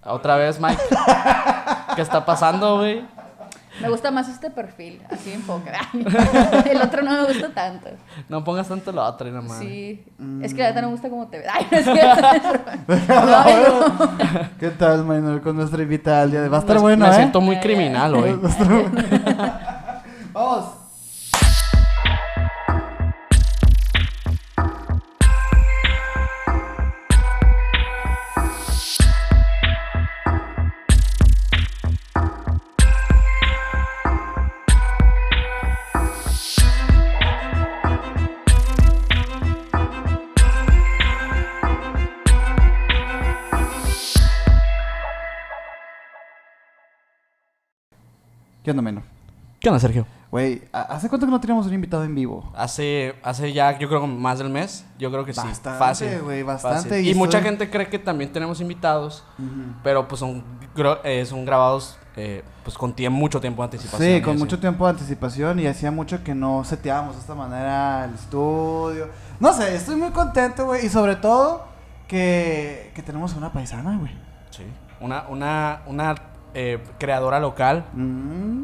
Otra vez, Mike. ¿Qué está pasando, güey? Me gusta más este perfil, así enfoca. El otro no me gusta tanto. No pongas tanto la otra, nada más. Sí, es que la verdad no me gusta cómo te ves. Ay, no es cierto. No. ¿Qué tal, Minor? Con nuestra invitada al día de... Va a estar bueno, Me siento muy criminal hoy. Vamos. ¿Qué onda, Meno? ¿Qué onda, Sergio? Güey, ¿hace cuánto que no teníamos un invitado en vivo? Hace ya, yo creo que más del mes. Yo creo que sí. Bastante, Fácil. güey, bastante. Fácil. Y mucha gente cree que también tenemos invitados, pero pues son grabados pues con mucho tiempo de anticipación. Sí, con mucho tiempo de anticipación y hacía mucho que no seteábamos de esta manera el estudio. No sé, estoy muy contento, güey, y sobre todo que tenemos una paisana, güey. Sí. Una creadora local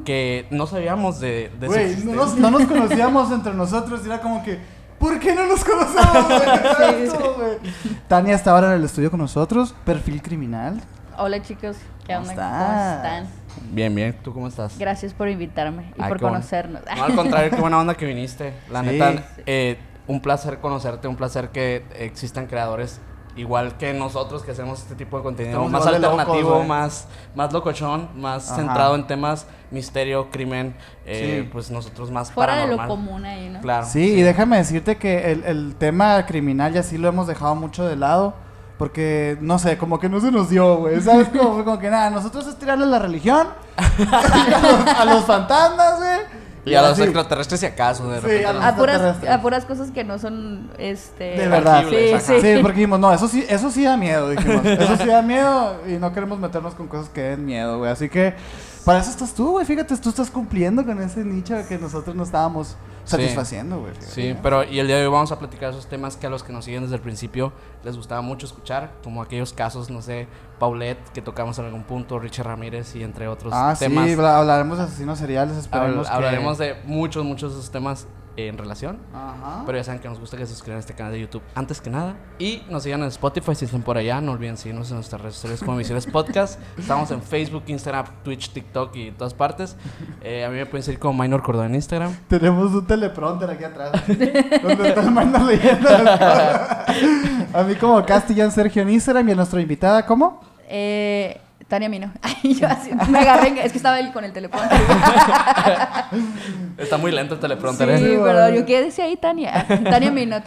que no sabíamos de su Güey, existencia. no nos conocíamos entre nosotros y era como que, ¿por qué no nos conocemos, güey? Esto, güey. Tania está ahora en el estudio con nosotros, Perfil Criminal. Hola chicos, ¿qué ¿Cómo onda? estás? ¿Cómo están? Bien, ¿tú cómo estás? Gracias por invitarme y Ay, por qué bueno. conocernos. No, al contrario, qué buena onda que viniste. La Sí. neta, un placer conocerte, un placer que existan creadores igual que nosotros que hacemos este tipo de contenido. Estamos Más igual de alternativo, locos, más locochón, más Ajá. centrado en temas misterio, crimen, Sí. pues nosotros más Fuera de paranormal. lo común ahí, ¿no? Claro. Sí, y déjame decirte que el tema criminal ya sí lo hemos dejado mucho de lado. Porque, no sé, como que no se nos dio, güey. ¿Sabes? Como que nada, nosotros es tirarle a la religión, a los fantasmas, güey. Y a los así. extraterrestres si acaso, de Sí, repente. a los A puras extraterrestres. cosas que no son, De verdad. Sí, Ajá. sí. Sí, porque dijimos, no, eso sí da miedo, dijimos. Eso sí da miedo y no queremos meternos con cosas que den miedo, güey. Así que, para eso estás tú, güey. Fíjate, tú estás cumpliendo con ese nicho que nosotros no estábamos satisfaciendo, güey. fíjate. Sí, pero y el día de hoy vamos a platicar esos temas que a los que nos siguen desde el principio les gustaba mucho escuchar, como aquellos casos, no sé, Paulette, que tocamos en algún punto, Richard Ramírez y entre otros temas. Sí, hablaremos de asesinos seriales, esperemos que... Hablaremos de muchos de esos temas en relación. Ajá. Pero ya saben que nos gusta que se suscriban a este canal de YouTube antes que nada. Y nos sigan en Spotify si están por allá. No olviden seguirnos en nuestras redes sociales como Misiones Podcast. Estamos en Facebook, Instagram, Twitch, TikTok y en todas partes. A mí me pueden seguir como Minor Cordón en Instagram. Tenemos un teleprompter aquí atrás. Donde está el Minor leyendo las cosas. A mí como Castellán Sergio en Instagram y a nuestra invitada, ¿cómo? Tania Mino. Ay, yo así me agarré, es que estaba él con el teléfono. Está muy lento el Sí, teleprompter, pero yo qué decía ahí, Tania. Tania Mino,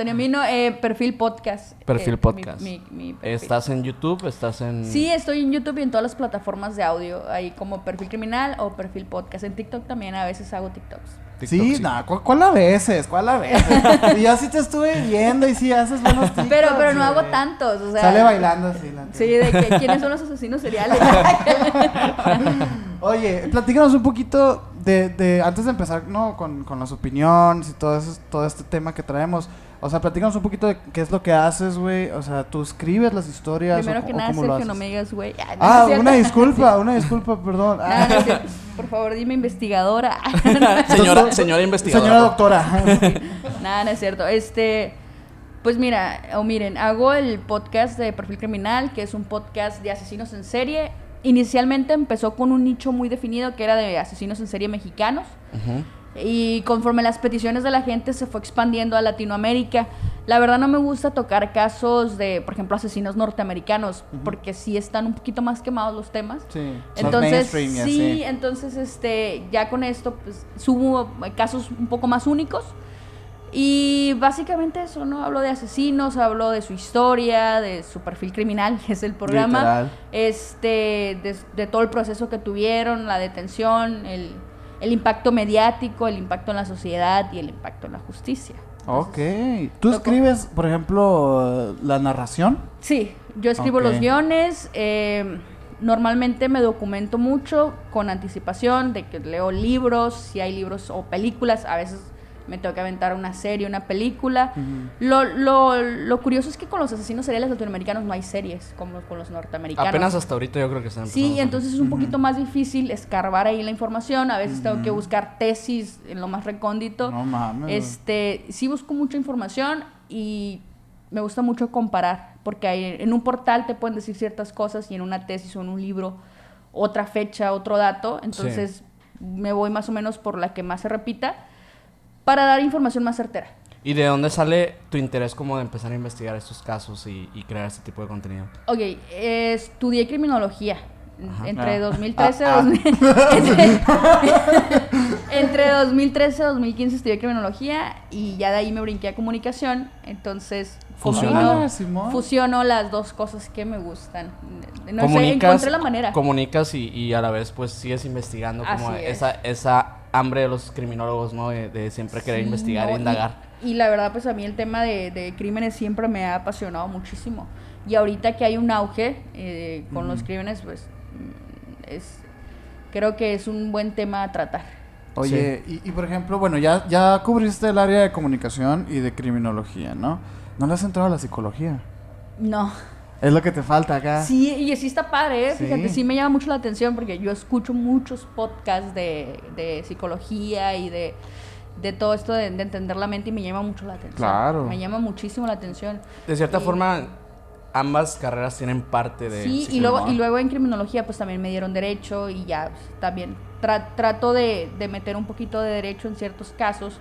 perfil podcast. Perfil podcast. Mi perfil. ¿Estás en YouTube? ¿Estás en...? Sí, estoy en YouTube y en todas las plataformas de audio, ahí como Perfil Criminal o Perfil Podcast. En TikTok también a veces hago TikToks. Sí, no, ¿cuál a veces? ¿Cuál a veces? Y yo sí te estuve viendo y sí haces buenos TikToks. Pero no güey. hago tantos, o sea. Sale bailando así. Sí, de que quiénes son los asesinos seriales. Oye, platícanos un poquito de antes de empezar, ¿no? Con las opiniones y todo este tema que traemos. O sea, platícanos un poquito de qué es lo que haces, güey. O sea, ¿tú escribes las historias Primero que o nada, cómo lo Sergio, haces? no me digas, güey. No, no Ah, es cierto. una disculpa, perdón. No, no es cierto. Por favor, dime investigadora. Señora investigadora. Señora doctora. Nada, no es cierto. Pues miren, hago el podcast de Perfil Criminal, que es un podcast de asesinos en serie. Inicialmente empezó con un nicho muy definido que era de asesinos en serie mexicanos. Ujú. Y conforme las peticiones de la gente se fue expandiendo a Latinoamérica. La verdad no me gusta tocar casos de, por ejemplo, asesinos norteamericanos, porque sí están un poquito más quemados los temas. Sí, Entonces, mainstream y así. sí, entonces ya con esto pues subo casos un poco más únicos. Y básicamente eso, ¿no? Hablo de asesinos, hablo de su historia, de su perfil criminal, que es el programa. Literal. De todo el proceso que tuvieron, la detención, el impacto mediático, el impacto en la sociedad y el impacto en la justicia. Ok. ¿Tú escribes, por ejemplo, la narración? Sí, yo escribo Ok. los guiones. Normalmente me documento mucho con anticipación de que leo libros, si hay libros o películas. A veces me tengo que aventar una serie, una película. Ujú. Lo curioso es que con los asesinos seriales latinoamericanos no hay series como con los norteamericanos. Apenas hasta ahorita yo creo que están empezando. Sí, entonces es un poquito más difícil escarbar ahí la información. A veces tengo que buscar tesis en lo más recóndito. No mames. Sí busco mucha información y me gusta mucho comparar, porque en un portal te pueden decir ciertas cosas y en una tesis o en un libro otra fecha, otro dato. Entonces me voy más o menos por la que más se repita para dar información más certera. ¿Y de dónde sale tu interés como de empezar a investigar estos casos y crear este tipo de contenido? Ok, estudié criminología. Ajá. Entre 2013 entre 2013 y 2015 estudié criminología y ya de ahí me brinqué a comunicación. Entonces fusiono las dos cosas que me gustan. No sé, encontré la manera. Comunicas y a la vez pues sigues investigando como Así es. esa hambre de los criminólogos, ¿no? De siempre querer investigar e indagar. Y la verdad, pues a mí el tema de crímenes siempre me ha apasionado muchísimo. Y ahorita que hay un auge con los crímenes, pues creo que es un buen tema a tratar. Oye, y por ejemplo, bueno, ya cubriste el área de comunicación y de criminología, ¿no? ¿No le has entrado a la psicología? No. Es lo que te falta acá. Sí, y sí está padre, Sí. Fíjate, sí me llama mucho la atención porque yo escucho muchos podcasts de psicología y de todo esto de entender la mente y me llama mucho la atención. Claro. Me llama muchísimo la atención. De cierta forma, ambas carreras tienen parte de... Sí, y luego en criminología pues también me dieron derecho y ya pues, también trato de meter un poquito de derecho en ciertos casos.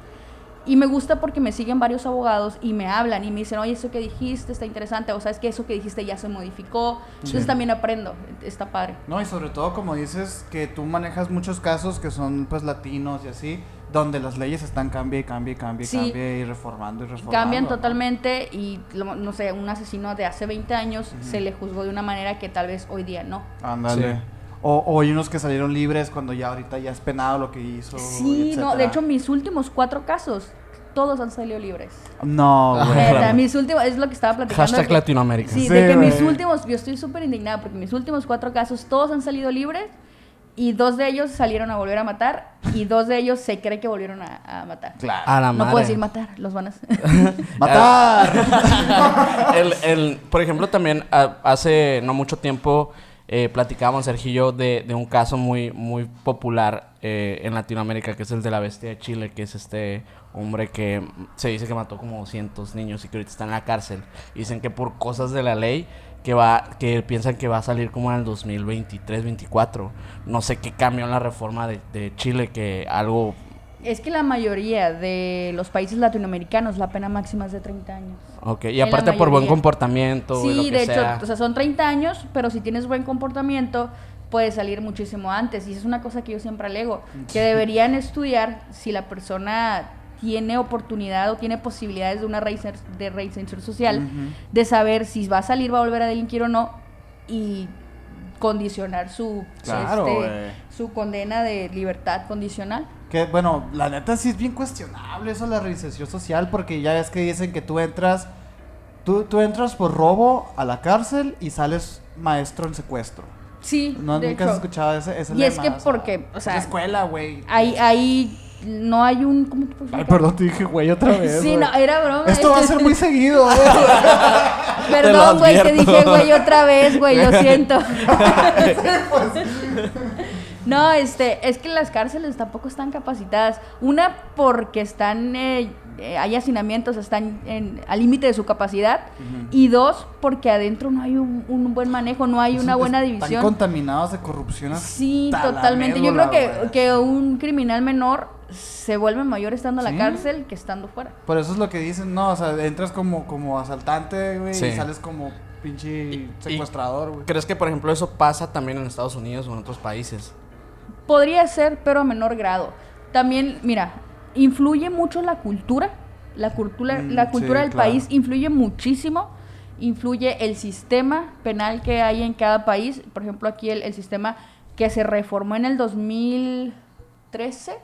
Y me gusta porque me siguen varios abogados y me hablan y me dicen, oye, eso que dijiste está interesante, o sabes que eso que dijiste ya se modificó. Entonces también aprendo, está padre. No, y sobre todo como dices que tú manejas muchos casos que son pues latinos y así, donde las leyes están cambie y reformando. Cambian ¿no? totalmente y no sé, un asesino de hace 20 años se le juzgó de una manera que tal vez hoy día no. Ándale. Sí. O hay unos que salieron libres cuando ya ahorita ya es penado lo que hizo. Sí, etcétera. no, de hecho mis últimos 4 casos todos han salido libres. No, güey. Neta, claro. mis últimos, es lo que estaba platicando. Hashtag de que- Latinoamérica. Sí, Sí, de que mis güey. últimos, yo estoy súper indignada porque mis últimos 4 casos todos han salido libres y 2 de ellos salieron a volver a matar y 2 de ellos se cree que volvieron a matar. Claro. A la No madre. puedo decir matar, los van a... ¡Matar! Por ejemplo, también hace no mucho tiempo platicábamos, Sergio y yo, de un caso muy, muy popular en Latinoamérica, que es el de la bestia de Chile, que es este hombre que se dice que mató como 200 niños y que ahorita está en la cárcel. Dicen que por cosas de la ley que piensan que va a salir como en el 2023-24. No sé qué cambió en la reforma de Chile, que algo... Es que la mayoría de los países latinoamericanos la pena máxima es de 30 años. Ok, y En aparte la por buen mayoría. comportamiento y lo Sí, que de sea. hecho, o sea, son 30 años, pero si tienes buen comportamiento, puedes salir muchísimo antes. Y esa es una cosa que yo siempre alego, que deberían estudiar si la persona tiene oportunidad o tiene posibilidades de una reinserción social, Ujú. de saber si va a salir, va a volver a delinquir o no, y condicionar Claro, güey. su condena de libertad condicional. Que bueno, la neta sí es bien cuestionable eso de la reinserción social, porque ya ves que dicen que tú entras por robo a la cárcel y sales maestro en secuestro. Sí, No, de nunca has hecho. escuchado ese Y lema, es que o sea, porque, o sea, es la escuela, güey. ahí no hay un... ¿Cómo te puedo Ay, explicar? perdón, te dije güey otra vez. Sí, güey. no, era broma. Esto va a ser muy seguido, güey. Perdón, güey, te advierto. dije güey otra vez, güey, lo siento. No, es que las cárceles tampoco están capacitadas. Una, porque están, hay hacinamientos, están al límite de su capacidad. Y 2, porque adentro no hay un buen manejo, no hay una buena Están división. contaminados de corrupción. Sí, hasta la totalmente. Yo médula, creo güey. que un criminal menor se vuelve mayor estando en Sí. la cárcel que estando fuera. Por eso es lo que dicen, no, o sea, entras como asaltante, güey, Sí. y sales como pinche secuestrador, güey. ¿Crees que, por ejemplo, eso pasa también en Estados Unidos o en otros países? Podría ser, pero a menor grado. También, mira, influye mucho la cultura. La cultura sí, del claro. país influye muchísimo. Influye el sistema penal que hay en cada país. Por ejemplo, aquí el sistema que se reformó en el 2013.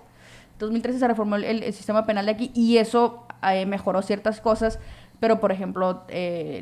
2013 se reformó el sistema penal de aquí y eso mejoró ciertas cosas, pero por ejemplo,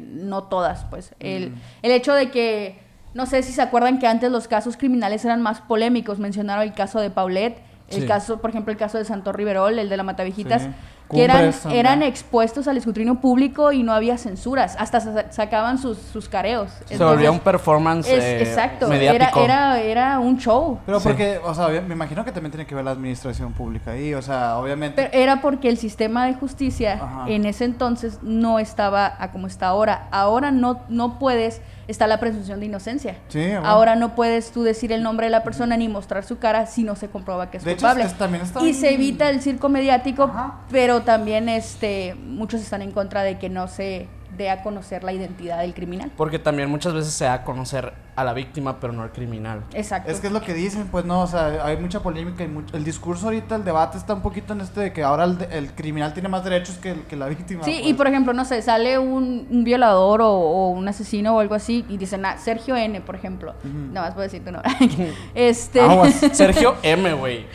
no todas, pues. El hecho de que, no sé si se acuerdan que antes los casos criminales eran más polémicos, mencionaron el caso de Paulette, el Sí. caso, por ejemplo, el caso de Santos Riverol, el de la Matavijitas. Sí. que eran también. expuestos al escrutinio público y no había censuras, hasta sacaban sus careos. Se volvía un performance exacto, mediático. Era un show. Pero Sí. porque, o sea, me imagino que también tiene que ver la administración pública ahí, o sea, obviamente. Pero era porque el sistema de justicia Ajá. en ese entonces no estaba a como está ahora. Ahora no puedes, está la presunción de inocencia. Sí, bueno. Ahora no puedes tú decir el nombre de la persona ni mostrar su cara si no se comprueba que es De hecho, culpable. también está Y se bien- evita el circo mediático, Ajá. pero también muchos están en contra de que no se dé a conocer la identidad del criminal. Porque también muchas veces se da a conocer a la víctima, pero no al criminal. Exacto. Es que es lo que dicen, pues no, o sea, hay mucha polémica y el discurso ahorita, el debate está un poquito en de que ahora el criminal tiene más derechos que la víctima. Sí, pues. y por ejemplo, no sé, sale un violador o un asesino o algo así y dicen, Sergio N, por ejemplo. Nada más puedo decir tu nombre. Aguas. Sergio M, güey.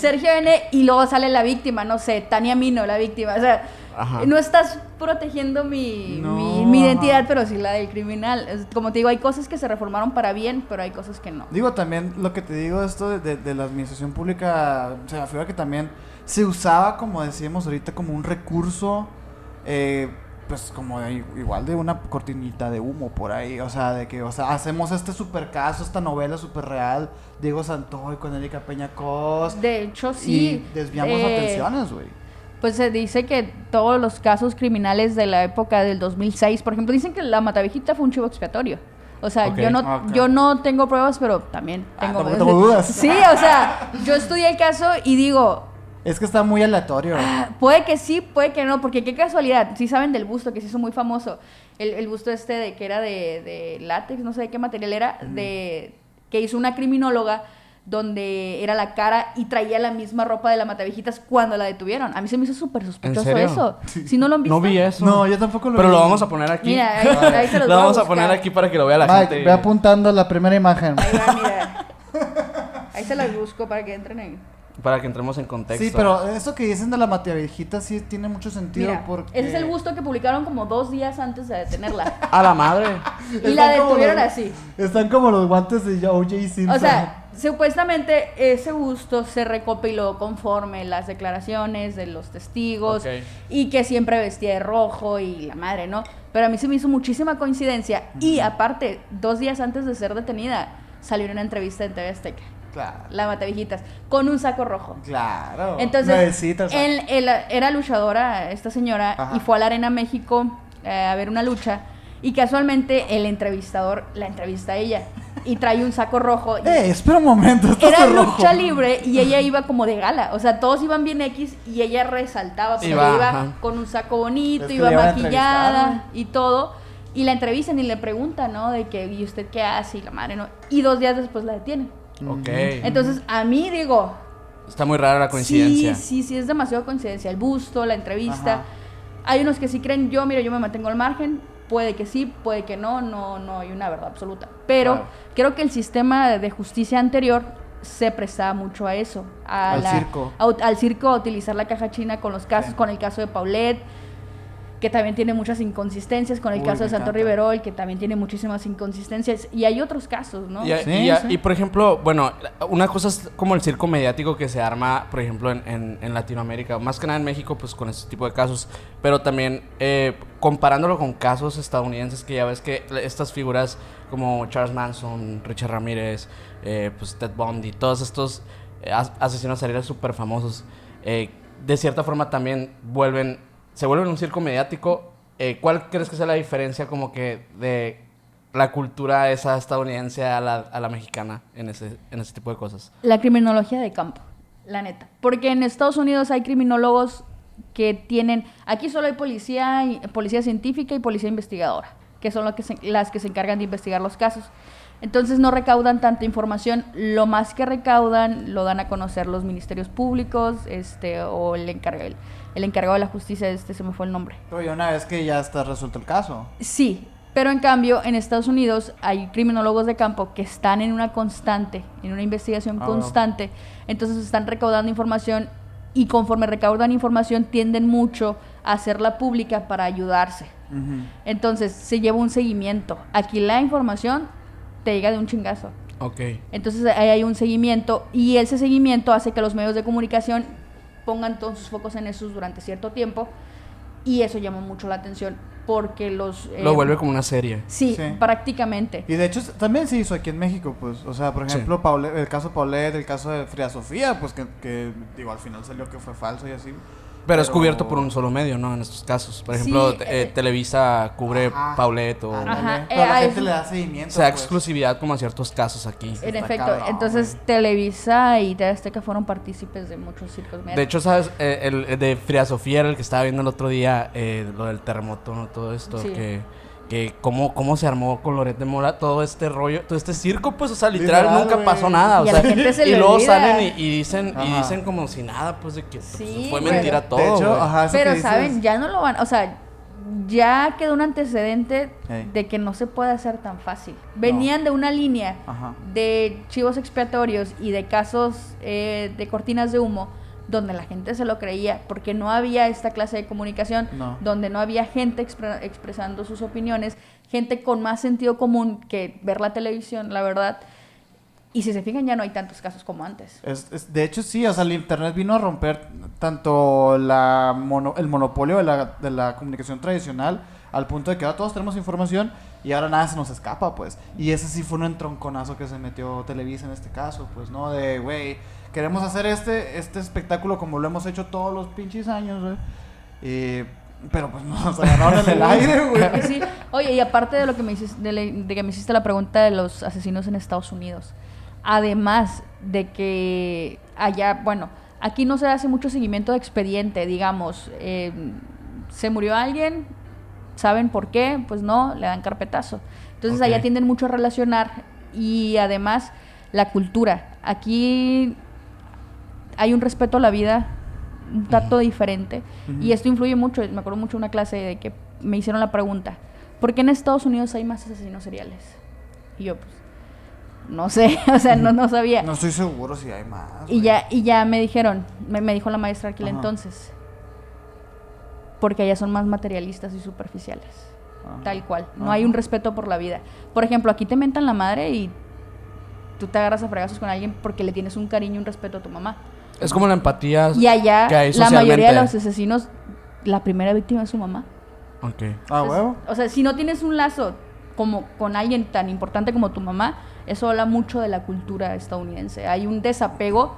Sergio N y luego sale la víctima, no sé, Tania Mino, la víctima. O sea, Ajá. no estás protegiendo mi No, identidad, ajá. pero sí la del criminal. Como te digo, hay cosas que se reformaron para bien, pero hay cosas que no. Digo, también lo que te digo, esto de la administración pública, se me figura que también se usaba, como decíamos ahorita, como un recurso, pues como igual de una cortinita de humo por ahí, o sea, de que, o sea, hacemos este super caso, esta novela super real, Diego Santoy con Erika Peña Cos, De hecho, sí. y desviamos atenciones, güey. Pues se dice que todos los casos criminales de la época del 2006, por ejemplo, dicen que la Matavejita fue un chivo expiatorio. O sea, Ok. Ok. yo no tengo pruebas, pero también tengo... tampoco tengo dudas. Sí, o sea, yo estudié el caso y digo, Es que está muy aleatorio. puede que sí, puede que no, porque qué casualidad. Sí saben del busto, que se hizo muy famoso. El busto de que era de látex, no sé de qué material era, que hizo una criminóloga donde era la cara y traía la misma ropa de la Matavejitas cuando la detuvieron. A mí se me hizo súper sospechoso serio? eso. Si no lo han visto. No vi eso. No, yo tampoco lo Pero vi. lo vamos a poner aquí. Mira, ahí se los Lo voy a vamos a buscar. poner aquí para que lo vea la Mike, gente. ve apuntando la primera imagen. Ahí va, mira. Ahí se las busco para que entren en... Para que entremos en contexto. Sí, pero eso que dicen de la Matiavejita sí tiene mucho sentido Mira, porque... ese es el busto que publicaron como 2 días antes de detenerla. A la madre. Y la Están como detuvieron los- así. Están como los guantes de O.J. Simpson. O sea, supuestamente ese busto se recopiló conforme las declaraciones de los testigos Ok. y que siempre vestía de rojo y la madre, ¿no? Pero a mí se me hizo muchísima coincidencia y aparte, 2 días antes de ser detenida, salió en una entrevista en TV Azteca, Claro. la Matavejitas, con un saco rojo. Claro. Entonces, Nuevecita, o sea. era luchadora, esta señora, Ajá. y fue a la Arena México a ver una lucha. Y casualmente el entrevistador la entrevista a ella. Y trae un saco rojo. Y Espera un momento, esto era es rojo. lucha libre y ella iba como de gala. O sea, todos iban bien X y ella resaltaba. Porque Iba, ella iba ajá. con un saco bonito, Es que iba le iban a maquillada entrevistar, y todo. Y la entrevistan y le preguntan, ¿no? De que, ¿y usted qué hace? Y la madre, ¿no? Y 2 días después la detienen. Ok. Entonces, a mí digo, Está muy rara la coincidencia. sí, es demasiado coincidencia. El busto, la entrevista. Ajá. Hay unos que sí creen, yo me mantengo al margen. Puede que sí, puede que no hay una verdad absoluta. Pero Claro. creo que el sistema de justicia anterior se prestaba mucho a eso. Al circo. Al circo, a utilizar la caja china con los casos, Sí. con el caso de Paulette, que también tiene muchas inconsistencias, con el Uy, caso de me Santo encanta. Riverol, que también tiene muchísimas inconsistencias. Y hay otros casos, ¿no? Y, Sí, sí. y, por ejemplo, bueno, una cosa es como el circo mediático que se arma, por ejemplo, en Latinoamérica, más que nada en México, pues con este tipo de casos, pero también comparándolo con casos estadounidenses, que ya ves que estas figuras como Charles Manson, Richard Ramírez, pues Ted Bundy, todos estos asesinos seriales súper famosos, de cierta forma también se vuelven un circo mediático. ¿Cuál crees que sea la diferencia como que de la cultura esa estadounidense a la mexicana en ese tipo de cosas? La criminología de campo, la neta. Porque en Estados Unidos hay criminólogos que tienen... Aquí solo hay policía científica y policía investigadora, que son las que se encargan de investigar los casos. Entonces no recaudan tanta información. Lo más que recaudan lo dan a conocer los ministerios públicos o el encargado de la justicia, se me fue el nombre. Pero ya una vez que ya está resuelto el caso. Sí, pero en cambio en Estados Unidos hay criminólogos de campo que están en una investigación Bueno. constante, entonces están recaudando información y conforme recaudan información tienden mucho a hacerla pública para ayudarse. Ujú. Entonces se lleva un seguimiento. Aquí la información te llega de un chingazo. Ok. Entonces ahí hay un seguimiento y ese seguimiento hace que los medios de comunicación pongan todos sus focos en esos durante cierto tiempo y eso llama mucho la atención porque lo vuelve como una serie. Sí, Sí. prácticamente. Y de hecho también se hizo aquí en México, pues, o sea, por ejemplo, Sí. El caso Paulette, el caso de Frida Sofía, pues que digo, al final salió que fue falso y así. Pero es cubierto por un solo medio, ¿no? En estos casos. Por ejemplo, Sí, Televisa cubre Ajá. Paulette o... Ándale. Ajá, Pero la gente eso- le da seguimiento. Se da pues. exclusividad como a ciertos casos aquí. En Está efecto, cabrón, entonces güey. Televisa y TV Azteca fueron partícipes de muchos circos De hecho, ¿sabes? El de Frida Sofía era el que estaba viendo el otro día, lo del terremoto, ¿no? Todo esto, Sí. que cómo se armó con Loret de Mola todo este rollo, todo este circo, pues, o sea, literal, Literal, nunca güey. pasó nada, o Y a sea, la gente se y le luego olvida. salen y dicen Ajá. como si nada, pues, de que pues, Sí, fue güey. mentira todo, De hecho, güey. ajá, eso Pero que dices- saben, ya no lo van, o sea, ya quedó un antecedente Ey. de que no se puede hacer tan fácil. Venían de una línea Ajá. de chivos expiatorios y de casos de cortinas de humo donde la gente se lo creía porque no había esta clase de comunicación, No. donde no había gente expresando sus opiniones, gente con más sentido común que ver la televisión, la verdad. Y si se fijan, ya no hay tantos casos como antes. De hecho, sí, o sea, el internet vino a romper tanto el monopolio de la comunicación tradicional al punto de que ahora todos tenemos información y ahora nada se nos escapa, pues. Y ese sí fue un entronconazo que se metió Televisa en este caso, pues, ¿no? De, güey, queremos hacer este espectáculo como lo hemos hecho todos los pinches años, güey. Pero pues nos agarraron en el aire, güey. Sí. Oye, y aparte de lo que me hiciste, de que me hiciste la pregunta de los asesinos en Estados Unidos, además de que allá, bueno, aquí no se hace mucho seguimiento de expediente, digamos, se murió alguien, ¿saben por qué? Pues no, le dan carpetazo. Entonces Ok. allá tienden mucho a relacionar y además la cultura. Aquí hay un respeto a la vida, un trato diferente y esto influye mucho. Me acuerdo mucho de una clase de que me hicieron la pregunta, ¿por qué en Estados Unidos hay más asesinos seriales? Y yo, pues, no sé, o sea, no sabía. No estoy seguro si hay más. Y güey. ya me dijeron, me dijo la maestra aquel Ajá. entonces, porque allá son más materialistas y superficiales, Ajá. tal cual. No Ajá. hay un respeto por la vida. Por ejemplo, aquí te mentan la madre y tú te agarras a fregazos con alguien porque le tienes un cariño y un respeto a tu mamá. Es como la empatía Y allá, que hay la mayoría de socialmente. los asesinos, la primera víctima es su mamá. Ok. Ah, Entonces, huevo. o sea, si no tienes un lazo como con alguien tan importante como tu mamá, eso habla mucho de la cultura estadounidense. Hay un desapego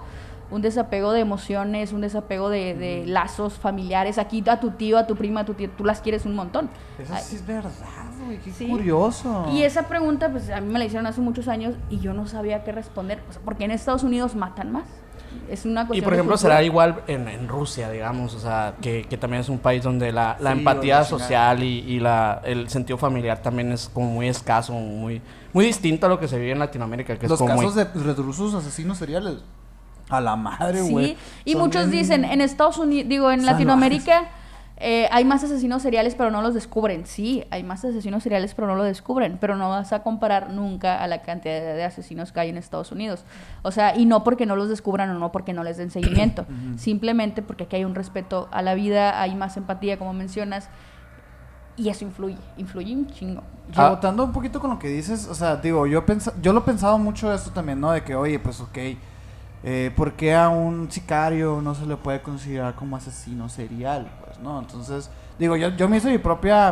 de emociones, un desapego de lazos familiares. Aquí a tu tío, a tu prima, a tu tía, tú las quieres un montón. Eso Ay, sí es verdad, güey. Qué Sí. curioso. Y esa pregunta, pues a mí me la hicieron hace muchos años y yo no sabía qué responder. O sea, porque en Estados Unidos matan más. Es una Y cuestión por de ejemplo, cultura. será igual en Rusia, digamos, o sea, que también es un país donde la Sí, empatía la chingada. social y el sentido familiar también es como muy escaso, muy distinto a lo que se vive en Latinoamérica, que Los es como casos muy... de rusos asesinos seriales. A la madre, Sí, güey. y Son muchos bien dicen, en Estados Unidos, digo, en salvajes. Latinoamérica hay más asesinos seriales, pero no los descubren. Sí, hay más asesinos seriales, pero no lo descubren. Pero no vas a comparar nunca a la cantidad de asesinos que hay en Estados Unidos. O sea, y no porque no los descubran o no porque no les den seguimiento. Simplemente porque aquí hay un respeto a la vida, hay más empatía, como mencionas. Y eso influye un chingo. Rebotando un poquito con lo que dices, o sea, digo, yo lo he pensado mucho esto también, ¿no? De que, oye, pues ok, ¿por qué a un sicario no se le puede considerar como asesino serial? Pues, ¿no? Entonces, digo, yo me hice mi propia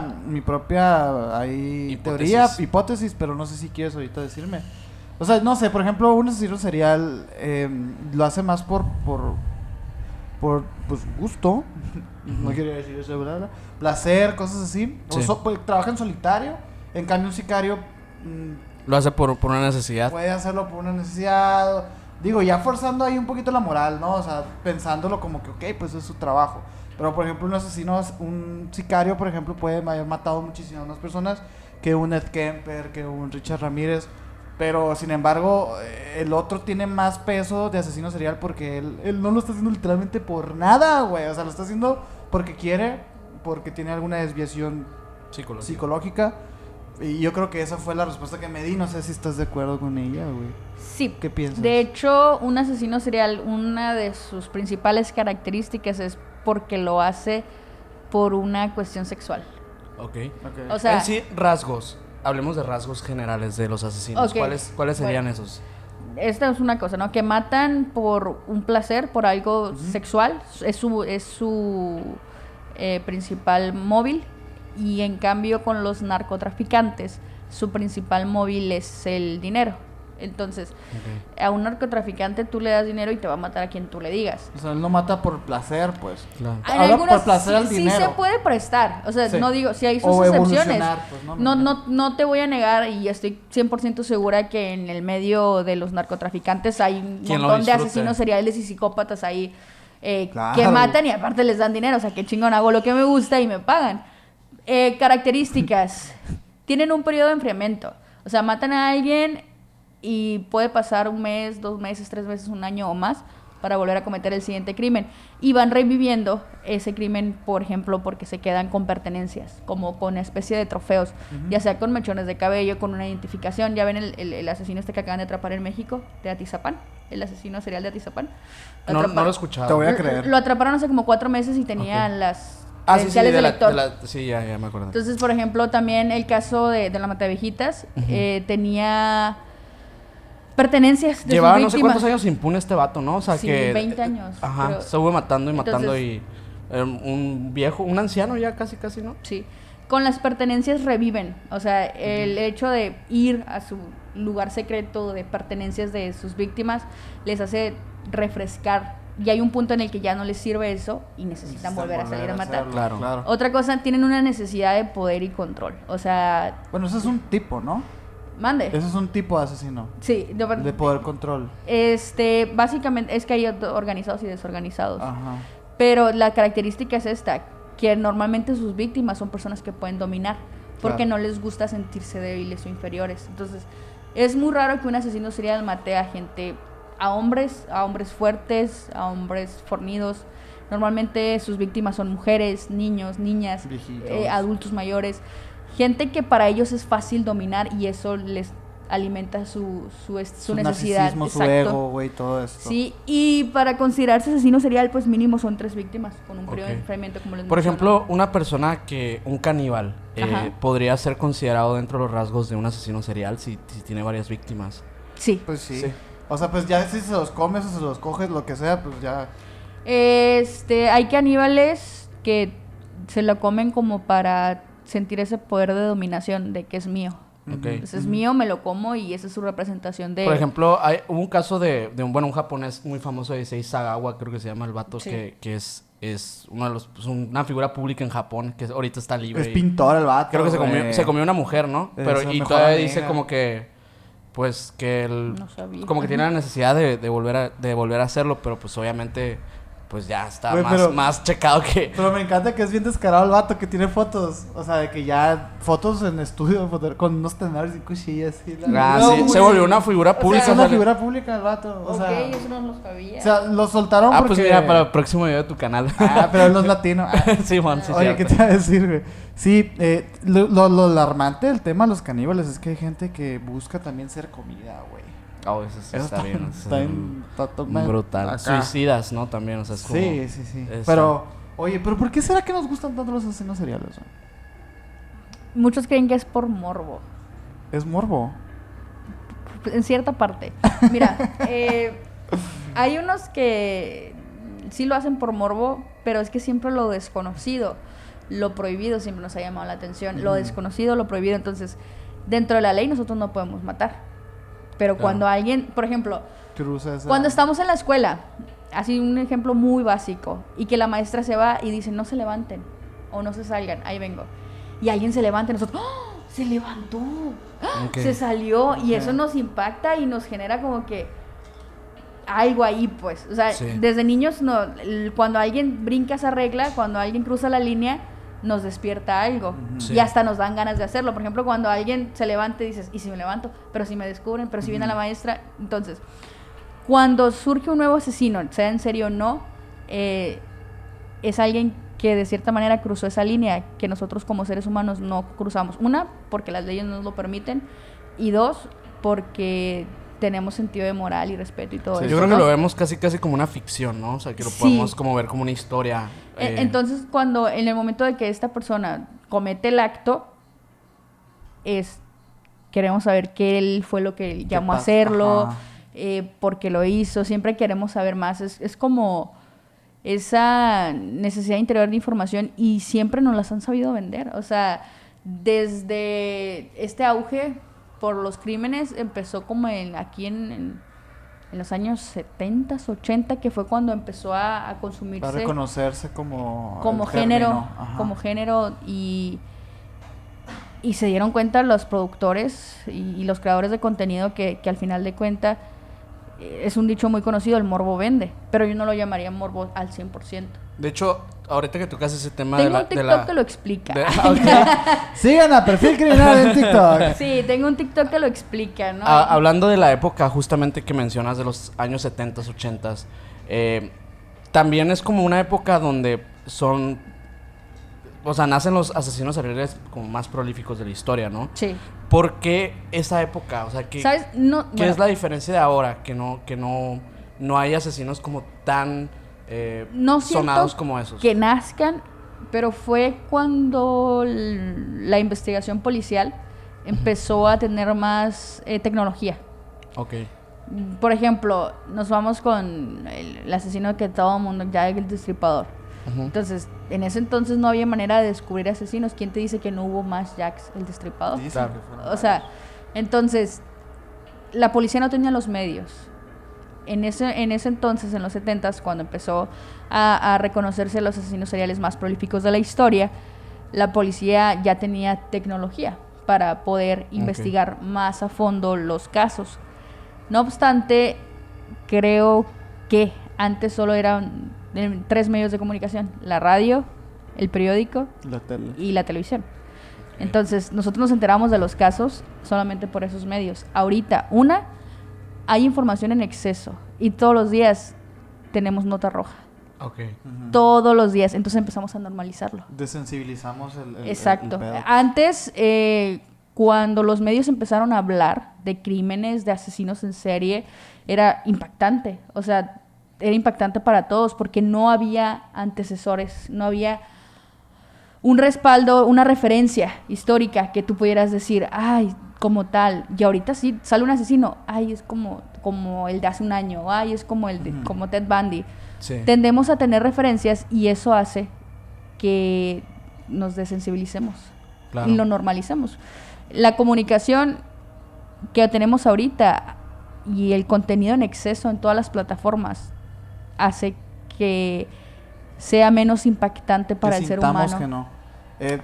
ahí, Hipótesis. teoría, hipótesis, pero no sé si quieres ahorita decirme. O sea, no sé, por ejemplo, un asesino serial lo hace más por pues, gusto, no quería decir eso, ¿verdad? Placer, cosas así. Sí. Pues, trabaja en solitario, en cambio un sicario Lo hace por una necesidad. puede hacerlo por una necesidad. Digo, ya forzando ahí un poquito la moral, ¿no? O sea, pensándolo como que, ok, pues es su trabajo. Pero, por ejemplo, un asesino, un sicario, por ejemplo, puede haber matado muchísimas más personas que un Ed Kemper, que un Richard Ramírez. Pero, sin embargo, el otro tiene más peso de asesino serial porque él no lo está haciendo literalmente por nada, güey. O sea, lo está haciendo porque quiere, porque tiene alguna desviación psicológica. Y yo creo que esa fue la respuesta que me di. No sé si estás de acuerdo con ella, güey. Sí. ¿Qué piensas? De hecho, un asesino serial, una de sus principales características es porque lo hace por una cuestión sexual. Ok. Ok. O sea, En sí, rasgos. hablemos de rasgos generales de los asesinos. Ok. ¿Cuáles serían Bueno. esos? Esta es una cosa, ¿no? Que matan por un placer, por algo sexual. Es su principal móvil. Y en cambio con los narcotraficantes, su principal móvil es el dinero. Entonces, a un narcotraficante tú le das dinero y te va a matar a quien tú le digas. O sea, él no mata por placer, pues. Claro. En Ahora algunas por placer al sí dinero. se puede prestar. O sea, Sí. no digo, si hay sus O excepciones. evolucionar, pues, No te voy a negar y estoy 100% segura que en el medio de los narcotraficantes hay un Quien lo montón de disfrute. asesinos seriales y psicópatas ahí Claro. que matan y aparte les dan dinero. O sea, que chingón, hago lo que me gusta y me pagan. Características. Tienen un periodo de enfriamiento. O sea, matan a alguien y puede pasar 1 mes, 2 meses, 3 meses, 1 año o más para volver a cometer el siguiente crimen. Y van reviviendo ese crimen, por ejemplo, porque se quedan con pertenencias, como con especie de trofeos, ya sea con mechones de cabello, con una identificación. Ya ven el asesino este que acaban de atrapar en México, de Atizapán, el asesino serial de Atizapán. No lo he escuchado. Te voy a creer. Lo atraparon hace como 4 meses y tenía Ok. las Ah, sí, sí, credenciales del lector. sí, ya me acuerdo. Entonces, por ejemplo, también el caso de la Mataviejitas, tenía pertenencias de Llevaba sus no sé víctimas. cuántos años impune este vato, ¿no? O sea, Sí, que... 20 años, Ajá, creo. se fue matando y matando Entonces- y... un viejo, un anciano ya casi, ¿no? Sí. Con las pertenencias reviven. O sea, el hecho de ir a su lugar secreto de pertenencias de sus víctimas les hace refrescar. Y hay un punto en el que ya no les sirve eso y necesitan volver a salir a matar. Claro. Otra cosa, tienen una necesidad de poder y control. O sea, Bueno, ese es un tipo, ¿no? mande. Ese es un tipo de asesino. Sí, De poder control. básicamente es que hay organizados y desorganizados. Ajá. Pero la característica es esta, que normalmente sus víctimas son personas que pueden dominar, porque Claro. no les gusta sentirse débiles o inferiores. Entonces, es muy raro que un asesino serial mate a gente, a hombres fuertes, a hombres fornidos. Normalmente sus víctimas son mujeres, niños, niñas, Viejitos. adultos mayores. Gente que para ellos es fácil dominar y eso les alimenta su necesidad. Narcisismo, su Exacto. ego, güey, todo esto. Sí, y para considerarse asesino serial, pues mínimo son 3 víctimas con un periodo de Ok. enfriamiento, como les Por menciono. ejemplo, una persona un caníbal, Ajá. podría ser considerado dentro de los rasgos de un asesino serial si tiene varias víctimas. Sí. Pues sí. Sí. O sea, pues ya si se los comes o se los coges, lo que sea, pues ya. Hay caníbales que se lo comen como para sentir ese poder de dominación de que es mío. Ok. Entonces es mío, me lo como y esa es su representación de... Por ejemplo, hubo un caso de un japonés muy famoso de Issei Sagawa, creo que se llama el vato, Sí. que es uno de los, pues, una figura pública en Japón, que ahorita está libre. Es y- pintor el vato. Creo que güey. se comió una mujer, ¿no? Es Pero su y mejor todavía amiga. dice como que pues que él No sabía. como que tiene la necesidad de volver a hacerlo, pero pues obviamente pues ya está Güey, pero- más checado que Pero me encanta que es bien descarado el vato que tiene fotos. O sea, de que ya fotos en estudio con unos tenedores y cuchillas. Y Ah, No, sí, güey. se volvió una figura pública. Es una o sea, figura pública el vato. O Ok, sea, eso no lo sabía. o sea, lo soltaron porque... pues mira, para el próximo video de tu canal. Ah, pero él no es latino. Ah. Sí, Juan, sí, Oye, ¿qué te cierto. iba a decir, güey? Sí, lo alarmante del tema de los caníbales es que hay gente que busca también ser comida, güey. Oh, eso sí Eso está bien. está bien, está brutal. acá. Suicidas, ¿no? También, o sea, es como... Sí, sí, sí. Esa. Pero, oye, ¿pero por qué será que nos gustan tanto los asesinos seriales? Güey? Muchos creen que es por morbo. Es morbo. En cierta parte. Mira, hay unos que sí lo hacen por morbo, pero es que siempre lo desconocido, lo prohibido siempre nos ha llamado la atención. Lo desconocido, lo prohibido. Entonces, dentro de la ley nosotros no podemos matar. Pero Claro. cuando alguien, por ejemplo, Cruza esa... cuando estamos en la escuela, así un ejemplo muy básico, y que la maestra se va y dice, no se levanten o no se salgan, ahí vengo. Y alguien se levanta y nosotros, ¡oh! Se levantó, ¡ah! Ok. Se salió, y Ok. eso nos impacta y nos genera como que algo ahí, pues. O sea, Sí. desde niños, cuando alguien brinca esa regla, cuando alguien cruza la línea, nos despierta algo. Sí. Y hasta nos dan ganas de hacerlo. Por ejemplo, cuando alguien se levanta y dices, ¿y si me levanto? Pero si me descubren, pero si viene la maestra. Entonces, cuando surge un nuevo asesino, sea en serio o no, es alguien que de cierta manera cruzó esa línea que nosotros como seres humanos no cruzamos. Una, porque las leyes no nos lo permiten. Y dos, porque tenemos sentido de moral y respeto y todo Sí, eso. Yo creo que ¿no? lo vemos casi como una ficción, ¿no? O sea, que lo Sí. podemos como ver como una historia. Entonces, cuando en el momento de que esta persona comete el acto, queremos saber qué él fue lo que llamó a pasa? hacerlo, Ajá. por qué lo hizo, siempre queremos saber más, es como esa necesidad interior de información y siempre nos las han sabido vender, o sea, desde este auge por los crímenes empezó como aquí en los años 70, 80, que fue cuando empezó a consumirse Para reconocerse como el género, término. Ajá. como género y se dieron cuenta los productores y los creadores de contenido que al final de cuentas es un dicho muy conocido, el morbo vende, pero yo no lo llamaría morbo al 100%. De hecho, ahorita que tocas ese tema Tengo un TikTok que lo explica. Sigan a Perfil Criminal en TikTok. Sí, tengo un TikTok que lo explica, ¿no? Hablando de la época justamente que mencionas de los años 70s, 80s, también es como una época donde nacen los asesinos seriales como más prolíficos de la historia, ¿no? Sí. ¿Por qué esa época? O sea, ¿Sabes? No, ¿qué es la diferencia de ahora? Que no hay asesinos como tan no siento sonados como esos. que nazcan, pero fue cuando la investigación policial empezó a tener más tecnología. Ok. Por ejemplo, nos vamos con el asesino que todo el mundo, Jack el Destripador. Ujú. Entonces, en ese entonces no había manera de descubrir asesinos. ¿Quién te dice que no hubo más Jacks el Destripador? Dicen Claro. que fueron O sea, entonces, la policía no tenía los medios. En ese entonces, en los 70s, cuando empezó a reconocerse los asesinos seriales más prolíficos de la historia, la policía ya tenía tecnología para poder investigar más a fondo los casos. No obstante, creo que antes solo eran 3 medios de comunicación: la radio, el periódico la tele. y la televisión. Entonces, nosotros nos enteramos de los casos solamente por esos medios. Ahorita, hay información en exceso y todos los días tenemos nota roja. Ok. Ujú. Todos los días. Entonces empezamos a normalizarlo. Desensibilizamos el Exacto. pedo. Antes, cuando los medios empezaron a hablar de crímenes, de asesinos en serie, era impactante. O sea, era impactante para todos porque no había antecesores, no había un respaldo, una referencia histórica que tú pudieras decir, ay, como tal. Y ahorita sí, sale un asesino, ay, es como el de hace un año, ay, es como como Ted Bundy. Sí. Tendemos a tener referencias y eso hace que nos desensibilicemos Claro. y lo normalicemos. La comunicación que tenemos ahorita y el contenido en exceso en todas las plataformas hace que sea menos impactante para Que el ser sintamos humano. que no.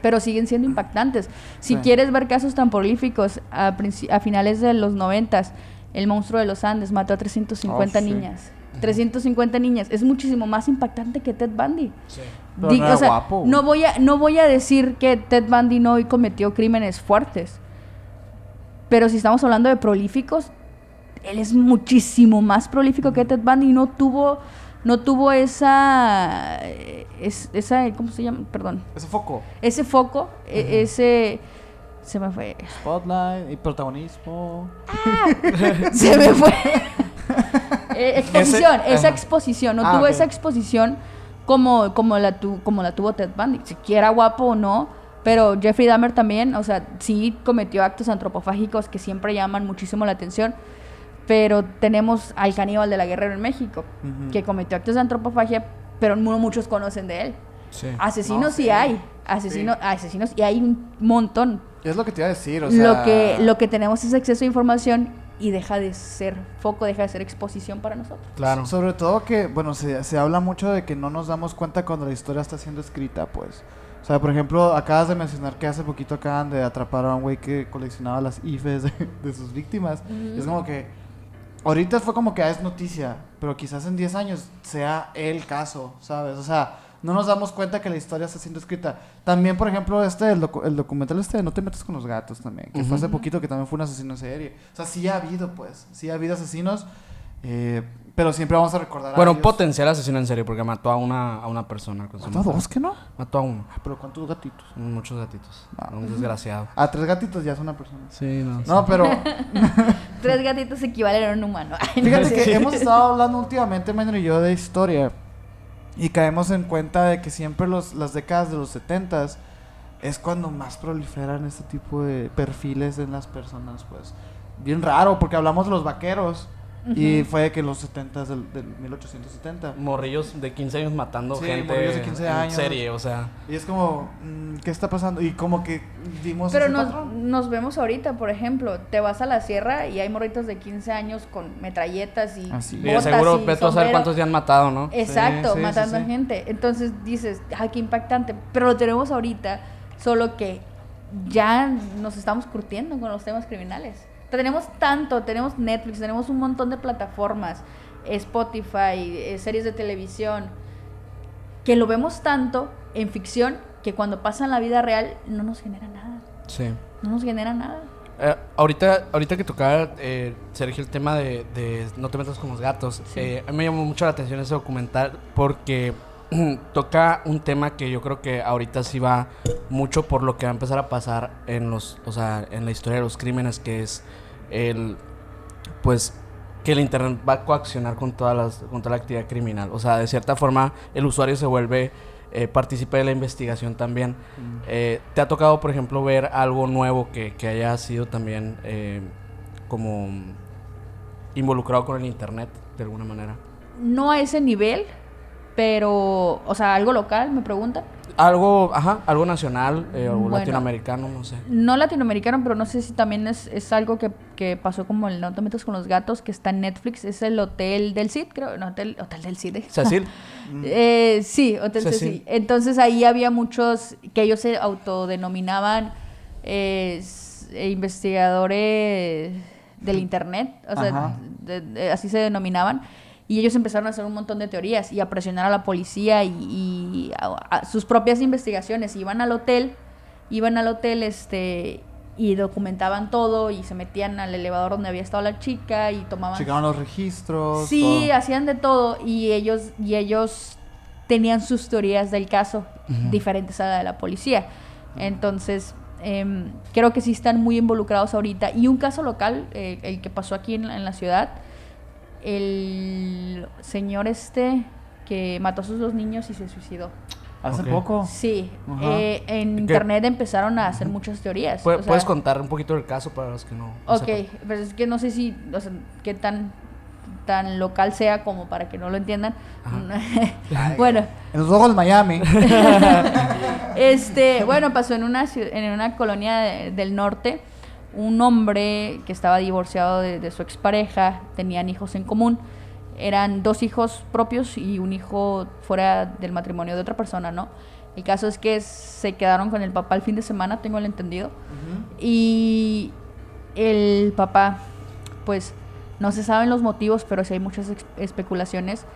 Pero siguen siendo impactantes. Si Sí. quieres ver casos tan prolíficos, a finales de los 90s, el monstruo de los Andes mató a 350 Oh, sí. niñas. 350 niñas. Es muchísimo más impactante que Ted Bundy. Sí. Pero no era guapo, güey. no voy a decir que Ted Bundy no cometió crímenes fuertes. Pero si estamos hablando de prolíficos, él es muchísimo más prolífico que Ted Bundy y no tuvo esa ¿cómo se llama? Perdón. Ese foco. Ese foco, se me fue. Spotlight y protagonismo. Se me fue. Exposición, esa ajá. exposición, no Ah, tuvo ok. esa exposición como la tuvo Ted Bundy, siquiera guapo o no, pero Jeffrey Dahmer también, o sea, sí cometió actos antropofágicos que siempre llaman muchísimo la atención, pero tenemos al caníbal de la Guerrero en México, Ujú. que cometió actos de antropofagia, pero no muchos conocen de él. Sí. Asesinos No, sí sí. hay, asesinos y hay un montón. Es lo que te iba a decir, o sea. Lo que tenemos es exceso de información y deja de ser foco, deja de ser exposición para nosotros. Claro. Sobre todo que, bueno, se habla mucho de que no nos damos cuenta cuando la historia está siendo escrita, pues. O sea, por ejemplo, acabas de mencionar que hace poquito acaban de atrapar a un güey que coleccionaba las IFEs de sus víctimas. Ujú. Es como que ahorita fue como que es noticia, pero quizás en 10 años sea el caso, ¿sabes? O sea, no nos damos cuenta que la historia está siendo escrita. También, por ejemplo, el documental de No te metas con los gatos también, que fue hace poquito, que también fue un asesino en serie. O sea, sí ha habido, pues, sí ha habido asesinos, pero siempre vamos a recordar Bueno, a un ellos. potencial asesino en serie porque mató a una persona. Con su ¿Mató a mujer. 2 que no? Mató a uno. Pero ¿cuántos gatitos? Muchos gatitos. Ah. Un desgraciado. A 3 gatitos ya es una persona. Sí, no. No, pero 3 gatitos equivalen a un humano. fíjate que hemos estado hablando últimamente, Maynor y yo, de historia. Y caemos en cuenta de que siempre las décadas de los 70s es cuando más proliferan este tipo de perfiles en las personas, pues. Bien raro, porque hablamos de los vaqueros. Y fue que en los 70s del 1870. Morrillos de 15 años matando Sí, gente morrillos de 15 años. en serie, o sea. Y es como, ¿qué está pasando? Y como que vimos Pero ese patrón. nos vemos ahorita, por ejemplo, te vas a la sierra y hay morritos de 15 años con metralletas y Así. Y botas de seguro y ve tú a saber sombrero. cuántos ya han matado, ¿no? Exacto, Sí, sí, matando sí, sí. a gente. Entonces dices, ay, qué impactante. Pero lo tenemos ahorita, solo que ya nos estamos curtiendo con los temas criminales. Tenemos tenemos Netflix, tenemos un montón de plataformas, Spotify, series de televisión, que lo vemos tanto en ficción que cuando pasa en la vida real no nos genera nada. Sí. No nos genera nada. Ahorita que tocaba, Sergio, el tema de no te metas con los gatos, Sí. a mí me llamó mucho la atención ese documental porque toca un tema que yo creo que ahorita sí va mucho por lo que va a empezar a pasar en en la historia de los crímenes, que es pues que el internet va a coaccionar con toda la actividad criminal. O sea, de cierta forma el usuario se vuelve partícipe de la investigación también. ¿Te ha tocado, por ejemplo, ver algo nuevo que haya sido también como involucrado con el internet de alguna manera? No a ese nivel, pero, o sea, algo local, me preguntan. Algo nacional o Bueno. latinoamericano, no sé. No latinoamericano, pero no sé si también es algo que pasó como el No te metas con los gatos, que está en Netflix. Es el Hotel del Cid, creo. No, Hotel del Cid. Cecil. Sí, Hotel Cecil. Cecil. Entonces ahí había muchos que ellos se autodenominaban investigadores del internet. O sea, Ajá. así se denominaban. Y ellos empezaron a hacer un montón de teorías y a presionar a la policía y a sus propias investigaciones. Iban al hotel y documentaban todo y se metían al elevador donde había estado la chica y tomaban... Checaban los registros. Sí, todo. hacían de todo y ellos tenían sus teorías del caso diferentes a la de la policía. Entonces, creo que sí están muy involucrados ahorita. Y un caso local, el que pasó aquí en la ciudad, el señor que mató a sus 2 niños y se suicidó. Hace Ok. poco. Sí, Ajá. en ¿Qué? internet empezaron a hacer muchas teorías. o sea, ¿Puedes contar un poquito del caso para los que no Ok, sepan? pero es que no sé si, o sea, qué tan local sea como para que no lo entiendan. Bueno, En los ojos de Miami. bueno, pasó en una colonia del norte. Un hombre que estaba divorciado de su expareja, tenían hijos en común. Eran 2 hijos propios y un hijo fuera del matrimonio de otra persona, ¿no? El caso es que se quedaron con el papá el fin de semana, tengo el entendido. Y el papá, pues, no se saben los motivos, pero sí hay muchas especulaciones.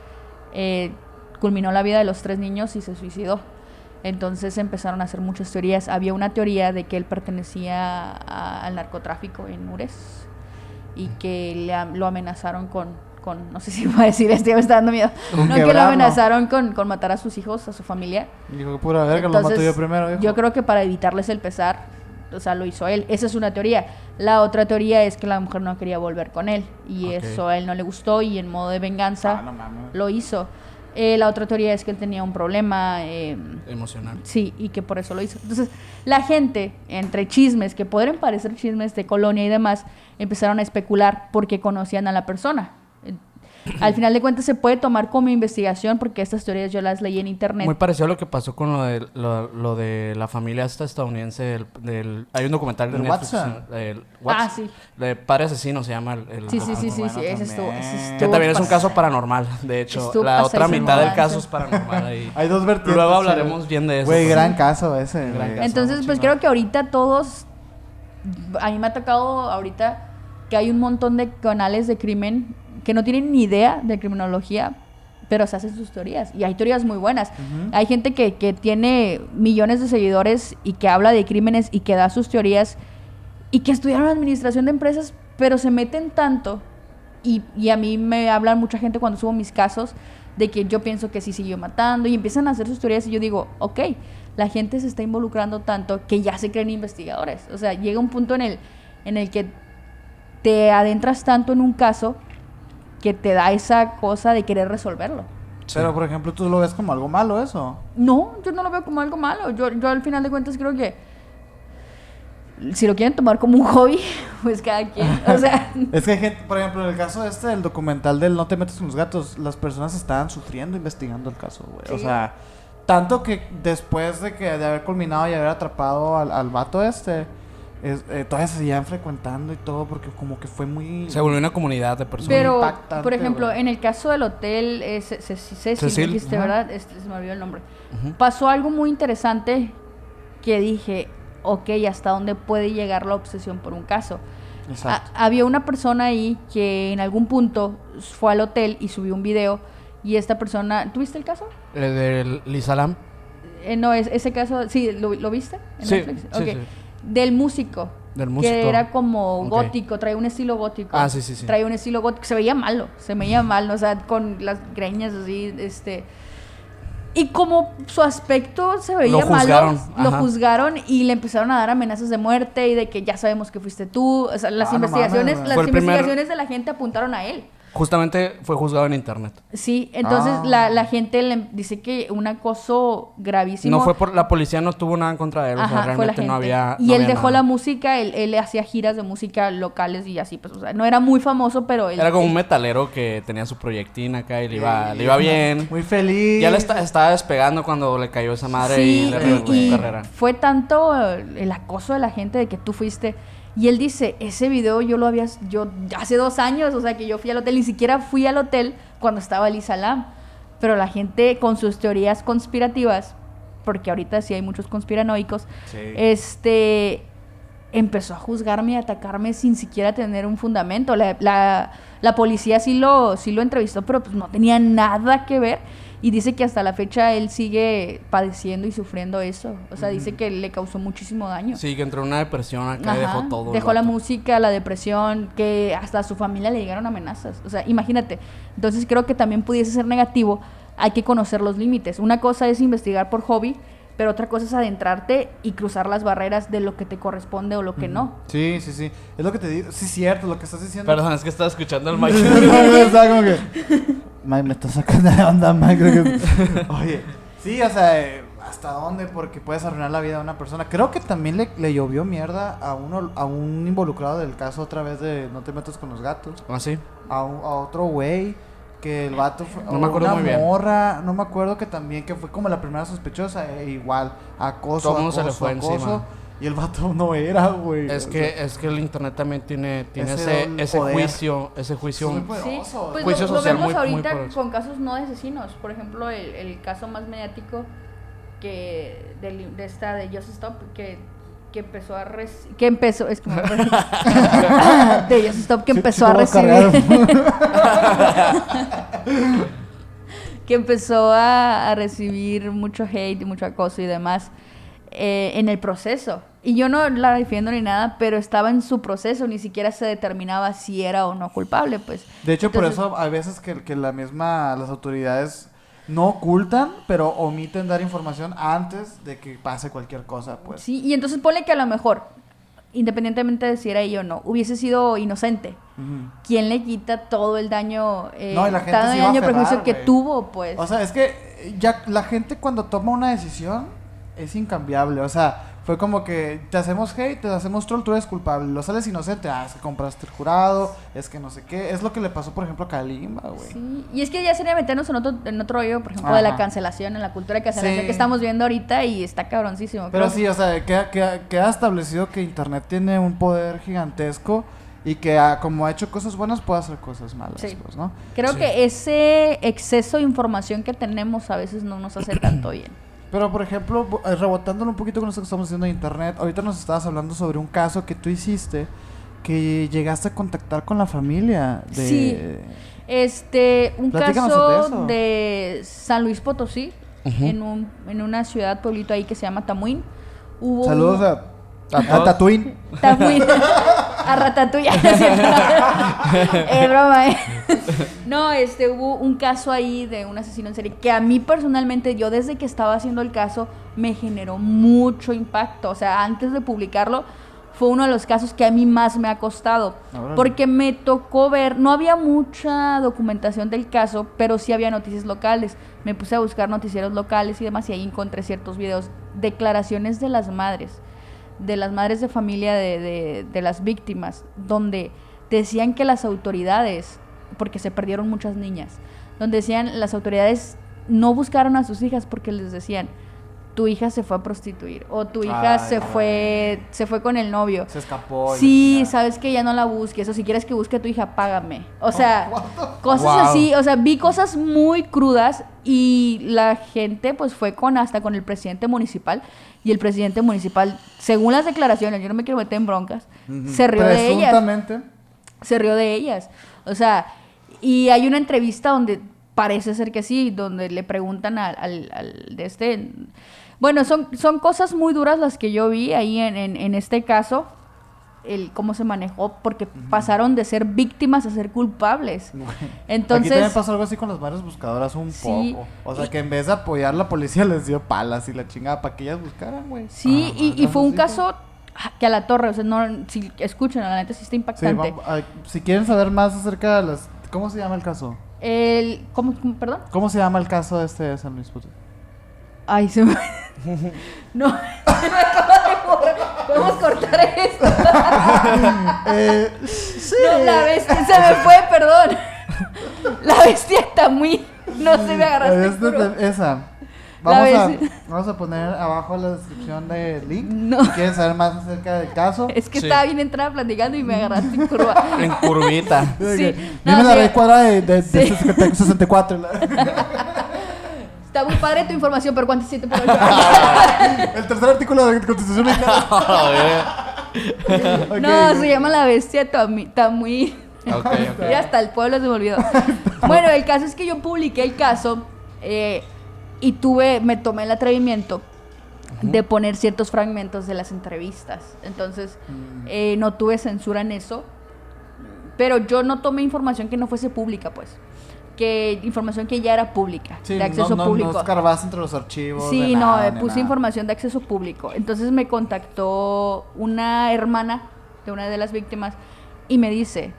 Culminó la vida de los 3 niños y se suicidó. Entonces empezaron a hacer muchas teorías. Había una teoría de que él pertenecía al narcotráfico en Ures y que lo amenazaron con no sé si voy a decir esto, ya me está dando miedo. Con No, que lo quebrarlo. amenazaron con matar a sus hijos, a su familia. Dijo que pura verga, lo mato Entonces, yo primero, viejo. yo creo que para evitarles el pesar, o sea, lo hizo él. Esa es una teoría. La otra teoría es que la mujer no quería volver con él y Ok. eso a él no le gustó y en modo de venganza No mames. lo hizo. La otra teoría es que él tenía un problema, Emocional. sí, y que por eso lo hizo. Entonces, la gente, entre chismes, que podrían parecer chismes de colonia y demás, empezaron a especular porque conocían a la persona. Al final de cuentas se puede tomar como investigación porque estas teorías yo las leí en internet. Muy parecido a lo que pasó con lo de la familia esta estadounidense hay un documental de ¿Del Netflix, Watson? del Watson, Ah, sí. de Padre Asesino se llama el Sí, sí, sí, sí, bueno sí, ese estuvo, también. ese que estuvo también es un pas- caso paranormal, de hecho. Estuvo La otra pasadísimo mitad del lanza. caso es paranormal ahí. Hay 2 vertientes. Luego hablaremos bien de eso. Güey, porque- gran caso ese. Gran güey. caso. Entonces, pues creo que ahorita todos, a mí me ha tocado ahorita que hay un montón de canales de crimen que no tienen ni idea de criminología, pero se hacen sus teorías. Y hay teorías muy buenas. Ujú. Hay gente que tiene millones de seguidores y que habla de crímenes y que da sus teorías y que estudiaron administración de empresas, pero se meten tanto. Y a mí me hablan mucha gente cuando subo mis casos de que yo pienso que sí siguió matando y empiezan a hacer sus teorías y yo digo, ok, la gente se está involucrando tanto que ya se creen investigadores. O sea, llega un punto en el que te adentras tanto en un caso que te da esa cosa de querer resolverlo. Sí. Pero, por ejemplo, ¿tú lo ves como algo malo eso? No, yo no lo veo como algo malo. Yo al final de cuentas creo que si lo quieren tomar como un hobby, pues cada quien. O sea, Es que hay gente, por ejemplo, en el caso del documental del No te metas con los gatos, las personas estaban sufriendo investigando el caso, güey. Sí. O sea, tanto que después de haber culminado y haber atrapado al vato todavía se seguían frecuentando y todo porque como que fue muy... Se volvió una comunidad de personas. pero, impactante, por ejemplo, güey. en el caso del hotel Cecil, Cecil, dijiste, ajá. ¿verdad? Se me olvidó el nombre. Ujú. Pasó algo muy interesante que dije, ok, ¿hasta dónde puede llegar la obsesión por un caso? Exacto. Había una persona ahí que en algún punto fue al hotel y subió un video y esta persona... ¿Tuviste el caso? De Liz Alam. No, ese caso... ¿Sí? ¿Lo viste en Sí, Netflix? sí, Ok. sí. Del músico. Del músico. Que era como Ok. gótico, traía un estilo gótico. Ah, sí, sí, sí. Traía un estilo gótico. Se veía mal, o sea, con las greñas así, Y como su aspecto se veía Lo juzgaron, malo, lo ajá. juzgaron y le empezaron a dar amenazas de muerte y de que ya sabemos que fuiste tú. O sea, las Ah, no investigaciones, mames, las Fue el primer- investigaciones de la gente apuntaron a él. Justamente fue juzgado en internet. Sí, entonces Ah. la gente le dice que un acoso gravísimo. No fue por... La policía no tuvo nada en contra de él. O sea, Ajá, fue la realmente gente. no había... Y no él había dejó nada. la música, él hacía giras de música locales y así, pues, o sea, no era muy famoso, pero él... Era como un él- metalero que tenía su proyectín acá y le iba bien. Muy feliz. Ya le estaba despegando cuando le cayó esa madre Sí, y le reventó y su carrera. fue tanto el acoso de la gente de que tú fuiste. Y él dice, ese video yo hace 2 años, o sea, que yo fui al hotel, ni siquiera fui al hotel cuando estaba Liz Alam. Pero la gente con sus teorías conspirativas, porque ahorita sí hay muchos conspiranoicos, Sí. empezó a juzgarme y a atacarme sin siquiera tener un fundamento. La policía sí lo entrevistó, pero pues no tenía nada que ver. Y dice que hasta la fecha él sigue padeciendo y sufriendo eso. O sea, dice que le causó muchísimo daño. Sí, que entró en una depresión acá y Ajá, dejó todo. el dejó la vato. música, la depresión, que hasta a su familia le llegaron amenazas. O sea, imagínate. Entonces creo que también pudiese ser negativo. Hay que conocer los límites. Una cosa es investigar por hobby, pero otra cosa es adentrarte y cruzar las barreras de lo que te corresponde o lo que no. Sí, sí, sí. Es lo que te digo. Sí, cierto, lo que estás diciendo. Perdón, es que estaba escuchando el mic. Estaba como que... Mike, me está sacando de onda, Mike. Creo que... Oye, sí, o sea, ¿hasta dónde? Porque puedes arruinar la vida de una persona. Creo que también le llovió mierda a un involucrado del caso otra vez de No te metas con los gatos. ¿Ah, sí? A otro güey que el vato fue... No me acuerdo una muy bien. morra, no me acuerdo que también, que fue como la primera sospechosa, igual, acoso, Todo el mundo se le acoso, fue acoso. encima. Y el vato no era, güey. Es o que, sea, es que el internet también tiene Ese ese poder. juicio, es muy Sí, poderoso. pues Juicio lo social vemos muy ahorita poderoso. con casos no de asesinos. Por ejemplo, el caso más mediático que de Just Stop, que empezó a es que de Just Stop, que Sí, empezó sí a te voy a recibir que empezó a recibir mucho hate y mucho acoso y demás en el proceso. Y yo no la defiendo ni nada, pero estaba en su proceso, ni siquiera se determinaba si era o no culpable, pues. De hecho, Entonces, por eso hay veces que las autoridades no ocultan, pero omiten dar información antes de que pase cualquier cosa, pues. Sí, y entonces ponle que a lo mejor, independientemente de si era ella o no, hubiese sido inocente. Ujú. ¿Quién le quita todo el daño, No, y la gente todo se el iba a daño prejuicio aferrar, que güey. tuvo, pues? O sea, es que ya la gente cuando toma una decisión es incambiable. O sea, fue como que te hacemos hate, te hacemos troll, tú eres culpable. Lo sales inocente, es que compraste el jurado, es que no sé qué. Es lo que le pasó, por ejemplo, a Kalimba, güey. Sí, y es que ya sería meternos en otro rollo, por ejemplo, de la Ajá. cancelación, en la cultura de cancelación Sí. que estamos viendo ahorita y está cabroncísimo. Pero Creo- sí, o sea, queda establecido que Internet tiene un poder gigantesco y que como ha hecho cosas buenas puede hacer cosas malas, Sí. pues, ¿no? Creo Sí. que ese exceso de información que tenemos a veces no nos hace tanto bien. Pero, por ejemplo, rebotándolo un poquito con esto que estamos haciendo en Internet, ahorita nos estabas hablando sobre un caso que tú hiciste, que llegaste a contactar con la familia de... Sí. Un Platícanos caso de eso. de San Luis Potosí, Ujú. en una ciudad, pueblito ahí que se llama Tamuín. Hubo Saludos a todos. Tatooine. Tamuín. A Ratatouille. Broma, No, hubo un caso ahí de un asesino en serie que a mí personalmente, yo desde que estaba haciendo el caso, me generó mucho impacto. O sea, antes de publicarlo, fue uno de los casos que a mí más me ha costado. Órale. Porque me tocó ver, no había mucha documentación del caso, pero sí había noticias locales. Me puse a buscar noticieros locales y demás, y ahí encontré ciertos videos, declaraciones de las madres de familia de las víctimas, donde decían que las autoridades, porque se perdieron muchas niñas, donde decían las autoridades no buscaron a sus hijas porque les decían, tu hija se fue a prostituir, o tu hija se fue con el novio. Se escapó. Sí, sabes que ya no la busques, o si quieres que busque a tu hija, págame. O sea, cosas así, o sea, vi cosas muy crudas y la gente pues fue hasta con el presidente municipal, y el presidente municipal, según las declaraciones, yo no me quiero meter en broncas, se rió de ellas. Presuntamente. Se rió de ellas. O sea, y hay una entrevista donde parece ser que sí, donde le preguntan al de este... Bueno, son cosas muy duras las que yo vi ahí en este caso, el cómo se manejó, porque pasaron de ser víctimas a ser culpables. Entonces, aquí también pasó algo así con las madres buscadoras un poco. O sea, que en vez de apoyar la policía les dio palas y la chingada para que ellas buscaran, güey. Sí, y fue un caso que a la torre, o sea, no, si escuchan, la neta sí está impactante. Sí, si quieren saber más acerca de las... ¿Cómo se llama el caso? ¿Cómo, perdón? ¿Cómo se llama el caso de San Luis Potosí? Ay, se me... No, se me acaba de borrar. ¿Podemos cortar esto? Sí. No, la bestia, se me fue, perdón. La bestia está muy... No se me agarraste puro. Esa. Vamos a poner abajo la descripción del link. No. Si quieren saber más acerca del caso. Es que Sí. estaba bien entrada platicando y me agarraste en curva. En curvita. Sí. Dime la sí. raíz cuadrada de Sí. 64. Está muy padre tu información, pero ¿cuánto 7 por 8? El tercer artículo de la Constitución Mexicana. Ok. No, se llama La Bestia, está muy... Ok. Y hasta el pueblo se me olvidó. Bueno, el caso es que yo publiqué el caso y me tomé el atrevimiento de poner ciertos fragmentos de las entrevistas. Entonces, no tuve censura en eso. Pero yo no tomé información que no fuese pública, pues. Que información que ya era pública, Sí, de acceso público. No escarbas entre los archivos. Sí, de nada, no, puse información de acceso público. Entonces me contactó una hermana de una de las víctimas y me dice,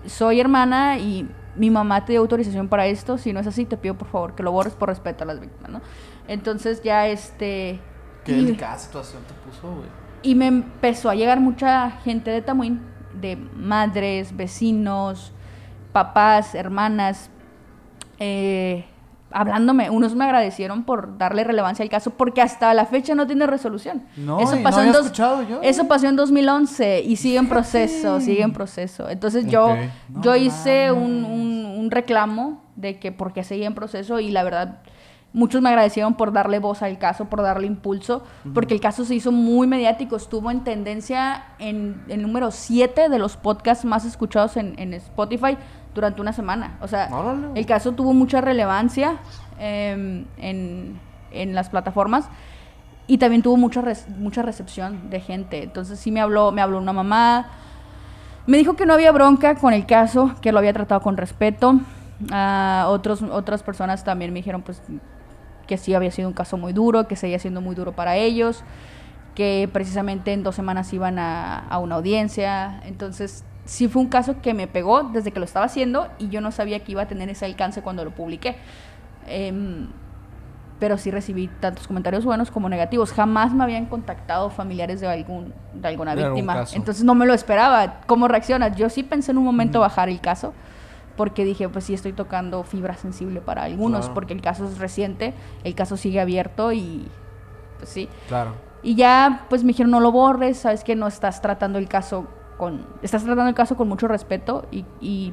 soy hermana y mi mamá te dio autorización para esto, si no es así te pido por favor que lo borres por respeto a las víctimas, ¿no? Entonces ya Qué delicada situación te puso, güey. y me empezó a llegar mucha gente de Tamuín, de madres, vecinos, papás, hermanas, hablándome. Unos me agradecieron por darle relevancia al caso porque hasta la fecha no tiene resolución. No, eso y pasó no en había escuchado yo. Eso pasó en 2011 y sigue en proceso, sigue en proceso. Entonces yo Ok. hice mames. un reclamo de que porque seguía en proceso y la verdad muchos me agradecieron por darle voz al caso, por darle impulso, porque el caso se hizo muy mediático, estuvo en tendencia en el número 7 de los podcasts más escuchados en Spotify durante una semana. O sea, Órale. el caso tuvo mucha relevancia en las plataformas y también tuvo mucha recepción de gente. Entonces sí me habló una mamá, me dijo que no había bronca con el caso, que lo había tratado con respeto. Otras personas también me dijeron pues que sí había sido un caso muy duro, que seguía siendo muy duro para ellos, que precisamente en 2 semanas iban a una audiencia. Entonces sí fue un caso que me pegó desde que lo estaba haciendo y yo no sabía que iba a tener ese alcance cuando lo publiqué. Pero sí recibí tantos comentarios buenos como negativos. Jamás me habían contactado familiares de alguna De algún víctima. caso. Entonces no me lo esperaba. ¿Cómo reaccionas? Yo sí pensé en un momento bajar el caso, porque dije, pues sí estoy tocando fibra sensible para algunos, Claro. porque el caso es reciente, el caso sigue abierto y pues sí. Claro. Y ya pues me dijeron, no lo borres, sabes que no estás tratando el caso con mucho respeto y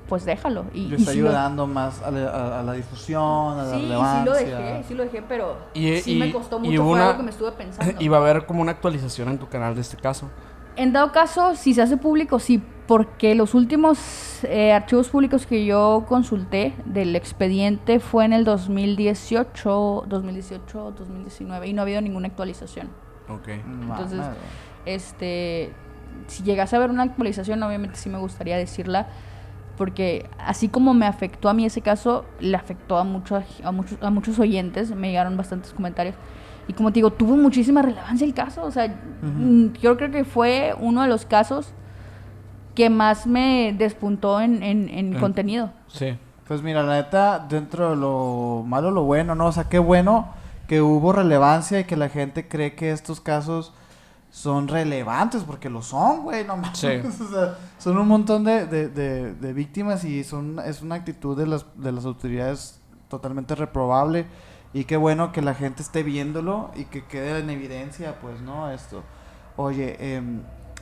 pues déjalo. Yo y estoy sí lo- ayudando más a la difusión, a la Sí, relevancia. sí lo dejé, pero Y- sí y- me costó y mucho, hubo fue una- algo que me estuve pensando. Y va a haber como una actualización en tu canal de este caso. En dado caso, si se hace público, sí, porque los últimos archivos públicos que yo consulté del expediente fue en el 2018, 2019 y no ha habido ninguna actualización. Ok. Entonces, Mames. si llegase a haber una actualización, obviamente sí me gustaría decirla, porque así como me afectó a mí ese caso, le afectó a muchos oyentes, me llegaron bastantes comentarios. Y como te digo, tuvo muchísima relevancia el caso. O sea, yo creo que fue uno de los casos que más me despuntó en contenido. Sí. Pues mira, la neta, dentro de lo malo, lo bueno, ¿no? O sea, qué bueno que hubo relevancia y que la gente cree que estos casos son relevantes, porque lo son, güey, no mames. Sí. O sea, son un montón de víctimas y es una actitud de las autoridades totalmente reprobable. Y qué bueno que la gente esté viéndolo y que quede en evidencia, pues, ¿no? Esto. Oye,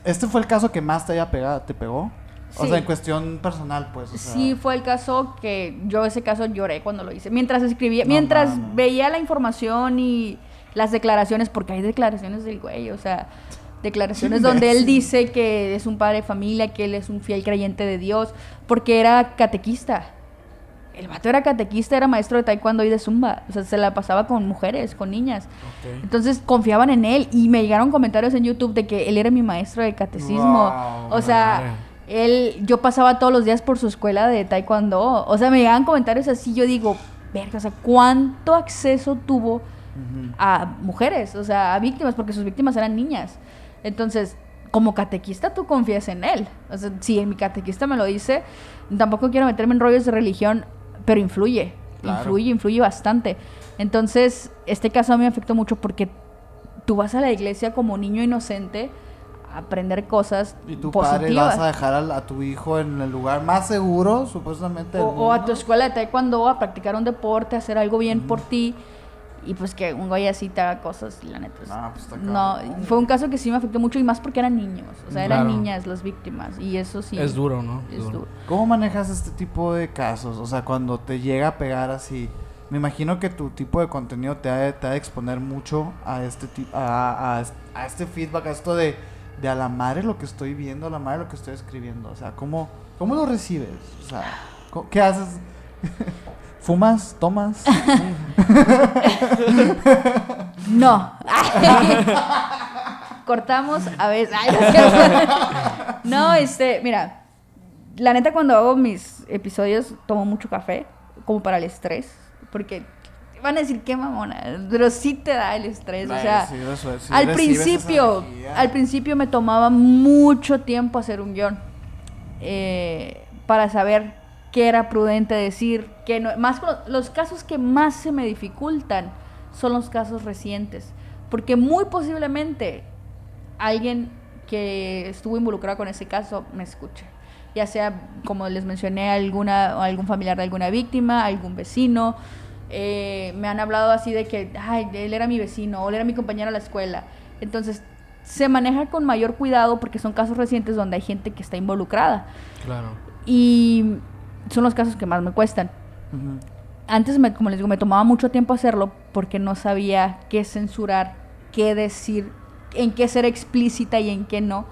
¿este fue el caso que más te pegó? O Sí. sea, en cuestión personal, pues. O sea, Sí, fue el caso que yo ese caso lloré cuando lo hice. Mientras escribía, No mientras mames. veía la información y las declaraciones, porque hay declaraciones del güey, o sea, declaraciones donde él dice que es un padre de familia, que él es un fiel creyente de Dios, porque era catequista. El vato era catequista, era maestro de taekwondo y de zumba. O sea, se la pasaba con mujeres, con niñas. Ok. Entonces confiaban en él y me llegaron comentarios en YouTube de que él era mi maestro de catecismo. Wow, O sea, yo pasaba todos los días por su escuela de taekwondo. O sea, me llegaban comentarios así, yo digo, verga, o sea, ¿cuánto acceso tuvo a mujeres? O sea, a víctimas, porque sus víctimas eran niñas. Entonces, como catequista tú confías en él. O sea, si mi catequista me lo dice, tampoco quiero meterme en rollos de religión, pero influye. Claro. Influye bastante. Entonces, este caso a mí me afectó mucho porque tú vas a la iglesia como niño inocente a aprender cosas Y tu positivas. padre vas a dejar a tu hijo en el lugar más seguro, supuestamente. del O a tu mundo. escuela de taekwondo a practicar un deporte, a hacer algo bien por ti. Y pues que un güey así te haga cosas, y la neta. No, pues está No, cabrón. fue un caso que sí me afectó mucho y más porque eran niños. O sea, eran Claro. niñas las víctimas. Y eso sí. Es duro, ¿no? Es duro. ¿Cómo manejas este tipo de casos? O sea, cuando te llega a pegar así. Me imagino que tu tipo de contenido te ha de exponer mucho a este feedback, a esto de a la madre lo que estoy viendo, a la madre lo que estoy escribiendo. O sea, ¿cómo lo recibes? O sea, ¿qué haces? ¿Fumas? ¿Tomas? No. Cortamos a veces. Ay, no es cierto. No, mira, la neta cuando hago mis episodios tomo mucho café, como para el estrés, porque van a decir qué mamona, pero sí te da el estrés, o sea, Sí, eso es, sí al recibes esa principio me tomaba mucho tiempo hacer un guión, para saber qué era prudente decir, qué no, más los casos que más se me dificultan son los casos recientes, porque muy posiblemente alguien que estuvo involucrado con ese caso me escuche, ya sea, como les mencioné, algún familiar de alguna víctima, algún vecino. Me han hablado así de que, ay, él era mi vecino, o él era mi compañero a la escuela. Entonces, se maneja con mayor cuidado porque son casos recientes donde hay gente que está involucrada. Claro. Y son los casos que más me cuestan. Ujú. Antes, como les digo, me tomaba mucho tiempo hacerlo porque no sabía qué censurar, qué decir, en qué ser explícita y en qué no.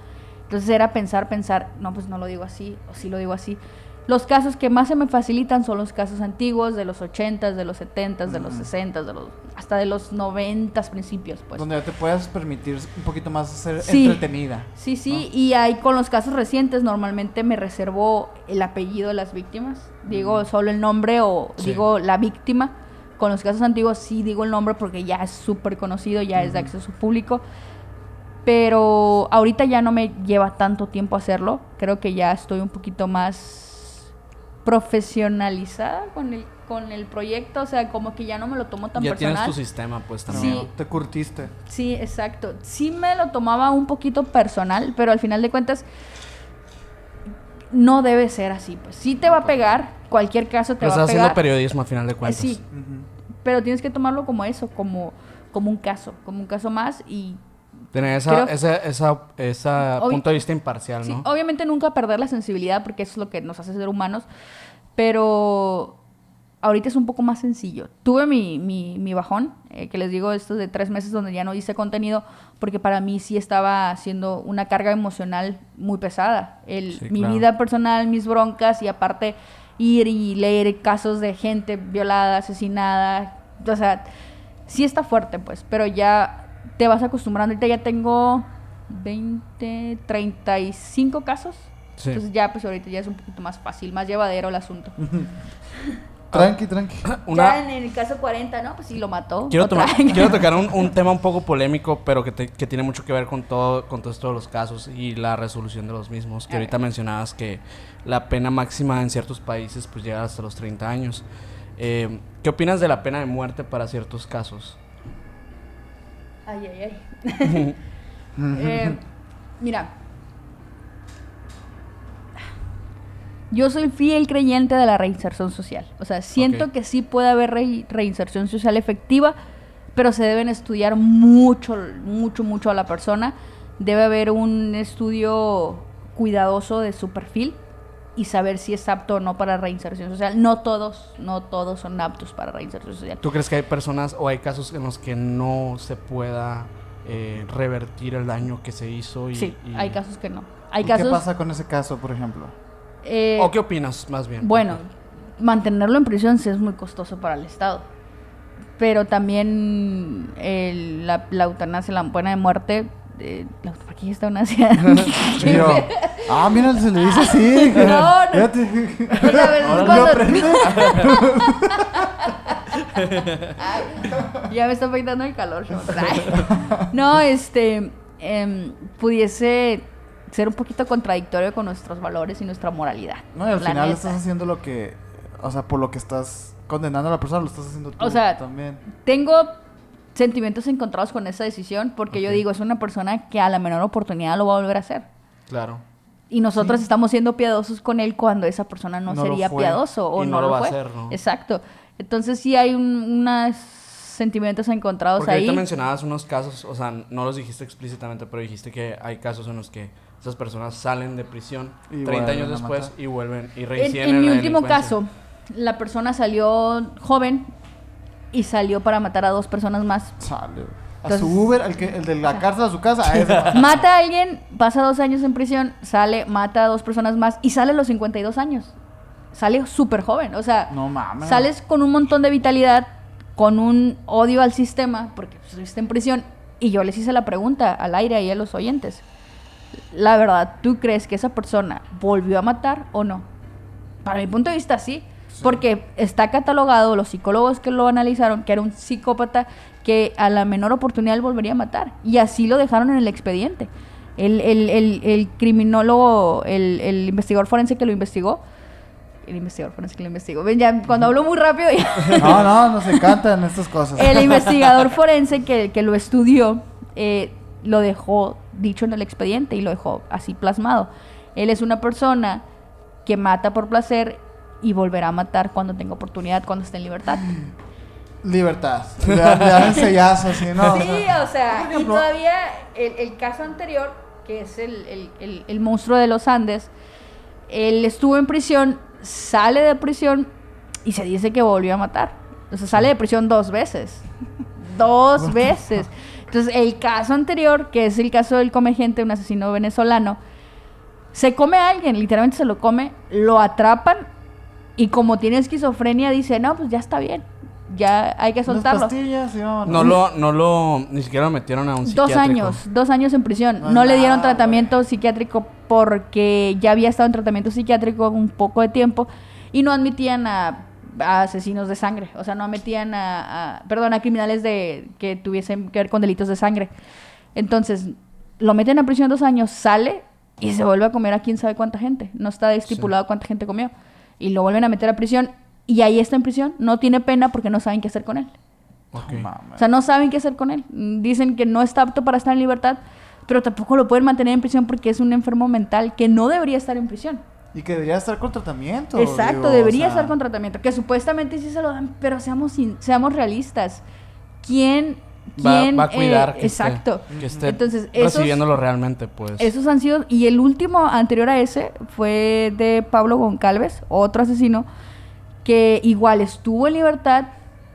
Entonces era pensar, no, pues no lo digo así, o sí lo digo así. Los casos que más se me facilitan son los casos antiguos, de los 80s, de los 70s, de los 60s, hasta de los 90s principios, pues. Donde te puedas permitir un poquito más ser Sí. entretenida. Sí, y ahí con los casos recientes normalmente me reservo el apellido de las víctimas. Digo solo el nombre o Sí. digo la víctima. Con los casos antiguos sí digo el nombre porque ya es súper conocido, ya es de acceso público. Pero ahorita ya no me lleva tanto tiempo hacerlo. Creo que ya estoy un poquito más profesionalizada con el proyecto. O sea, como que ya no me lo tomo tan Ya personal. tienes tu sistema, pues, No, también. Sí. te curtiste. Sí, exacto. Sí me lo tomaba un poquito personal, pero al final de cuentas no debe ser así. Pues sí te va a pegar, cualquier caso te Pero va a estás pegar. haciendo periodismo a final de cuentas. Sí, Ujú. pero tienes que tomarlo como eso, como un caso más y Tener Creo- esa Obvi- punto de vista imparcial, sí, ¿no? obviamente nunca perder la sensibilidad porque eso es lo que nos hace ser humanos, pero ahorita es un poco más sencillo. Tuve mi bajón, que les digo, estos de 3 meses donde ya no hice contenido, porque para mí sí estaba siendo una carga emocional muy pesada. Sí, Mi claro. vida personal, mis broncas y aparte ir y leer casos de gente violada, asesinada, o sea, sí está fuerte pues, pero ya te vas acostumbrando. Ahorita ya tengo 35 casos. Sí. Entonces ya pues ahorita ya es un poquito más fácil, más llevadero el asunto. Tranqui. Ya en el caso 40, ¿no? Pues sí, lo mató. Quiero Otra. tocar un tema un poco polémico, pero que tiene mucho que ver con todos los casos y la resolución de los mismos. Que ahorita mencionabas que la pena máxima en ciertos países pues llega hasta los 30 años. ¿Qué opinas de la pena de muerte para ciertos casos? Ay. Mira, yo soy fiel creyente de la reinserción social. O sea, siento que sí puede haber reinserción social efectiva, pero se deben estudiar mucho a la persona. Debe haber un estudio cuidadoso de su perfil y saber si es apto o no para reinserción social. No todos son aptos para reinserción social. ¿Tú crees que hay personas o hay casos en los que no se pueda revertir el daño que se hizo? Sí, hay casos que no. ¿Qué pasa con ese caso, por ejemplo? ¿O qué opinas, más bien? Bueno, mantenerlo en prisión sí es muy costoso para el Estado. Pero también la eutanasia, la pena de muerte... ¿Por qué está una anciana? Mira, se le dice así. No. Ya me está afectando el calor. No, pudiese ser un poquito contradictorio con nuestros valores y nuestra moralidad. No, y al final estás haciendo lo que... O sea, por lo que estás condenando a la persona, lo estás haciendo tú también. Tengo sentimientos encontrados con esa decisión porque yo digo, es una persona que a la menor oportunidad lo va a volver a hacer. Claro. Y nosotros estamos siendo piadosos con él cuando esa persona no sería piadoso o no lo fue. Hacer, ¿no? Exacto. Entonces sí hay unos sentimientos encontrados porque ahí. Porque ahorita mencionabas unos casos, o sea, no los dijiste explícitamente, pero dijiste que hay casos en los que esas personas salen de prisión y 30 años después y vuelven y reinciden en mi último caso, la persona salió joven y salió para matar a 2 personas más. Sale. A su Uber, el de la cárcel a su casa. Mata a alguien, pasa 2 años en prisión, sale, mata a 2 personas más y sale a los 52 años. Sale súper joven, o sea, no mames. Sales con un montón de vitalidad, con un odio al sistema, porque pues, estuviste en prisión. Y yo les hice la pregunta al aire y a los oyentes. La verdad, ¿tú crees que esa persona volvió a matar o no? Para mi punto de vista, sí. Porque está catalogado, los psicólogos que lo analizaron, que era un psicópata que a la menor oportunidad él volvería a matar. Y así lo dejaron en el expediente. El criminólogo, el investigador forense que lo investigó. Ven, ya cuando hablo muy rápido ya. No, nos encantan estas cosas. El investigador forense que lo estudió, lo dejó dicho en el expediente y lo dejó así plasmado. Él es una persona que mata por placer y volverá a matar cuando tenga oportunidad, cuando esté en libertad. Libertad. Le dan el sellazo, así, ¿no? Sí, o sea, y todavía el caso anterior, que es el monstruo de los Andes, él estuvo en prisión, sale de prisión y se dice que volvió a matar. O sea, sale de prisión 2 veces. 2 veces. Entonces, el caso anterior, que es el caso del come gente, un asesino venezolano, se come a alguien, literalmente se lo come, lo atrapan y como tiene esquizofrenia dice, no, pues ya está bien, ya hay que soltarlo. Las pastillas, sí, ni siquiera lo metieron a un psiquiátrico. 2 años en prisión. No le dieron tratamiento psiquiátrico porque ya había estado en tratamiento psiquiátrico un poco de tiempo y no admitían a asesinos de sangre. O sea, no admitían a criminales que tuviesen que ver con delitos de sangre. Entonces, lo meten a prisión 2 años, sale y se vuelve a comer a quién sabe cuánta gente. No está estipulado cuánta gente comió. Y lo vuelven a meter a prisión y ahí está en prisión. No tiene pena porque no saben qué hacer con él. Okay. O sea, no saben qué hacer con él. Dicen que no está apto para estar en libertad, pero tampoco lo pueden mantener en prisión porque es un enfermo mental que no debería estar en prisión. Y que debería estar con tratamiento. Exacto, debería estar con tratamiento. Que supuestamente sí se lo dan, pero seamos realistas. ¿Quién va a cuidar que exacto. Esté entonces, recibiéndolo realmente, pues? Esos han sido... Y el último anterior a ese fue de Pablo Goncalves, otro asesino, que igual estuvo en libertad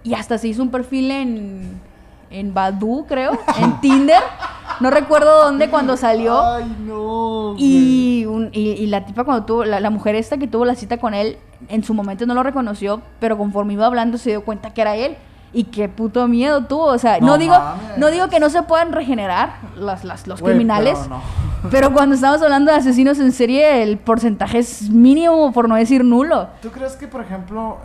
y hasta se hizo un perfil en Badoo, creo, en Tinder. No recuerdo dónde cuando salió. Ay, no. Y la tipa cuando tuvo, la mujer esta que tuvo la cita con él, en su momento no lo reconoció, pero conforme iba hablando se dio cuenta que era él. Y qué puto miedo tuvo. O sea, No no digo mames. que no se puedan regenerar los Güey, criminales. pero no. Pero cuando estamos hablando de asesinos en serie, el porcentaje es mínimo, por no decir nulo. ¿Tú crees que, por ejemplo,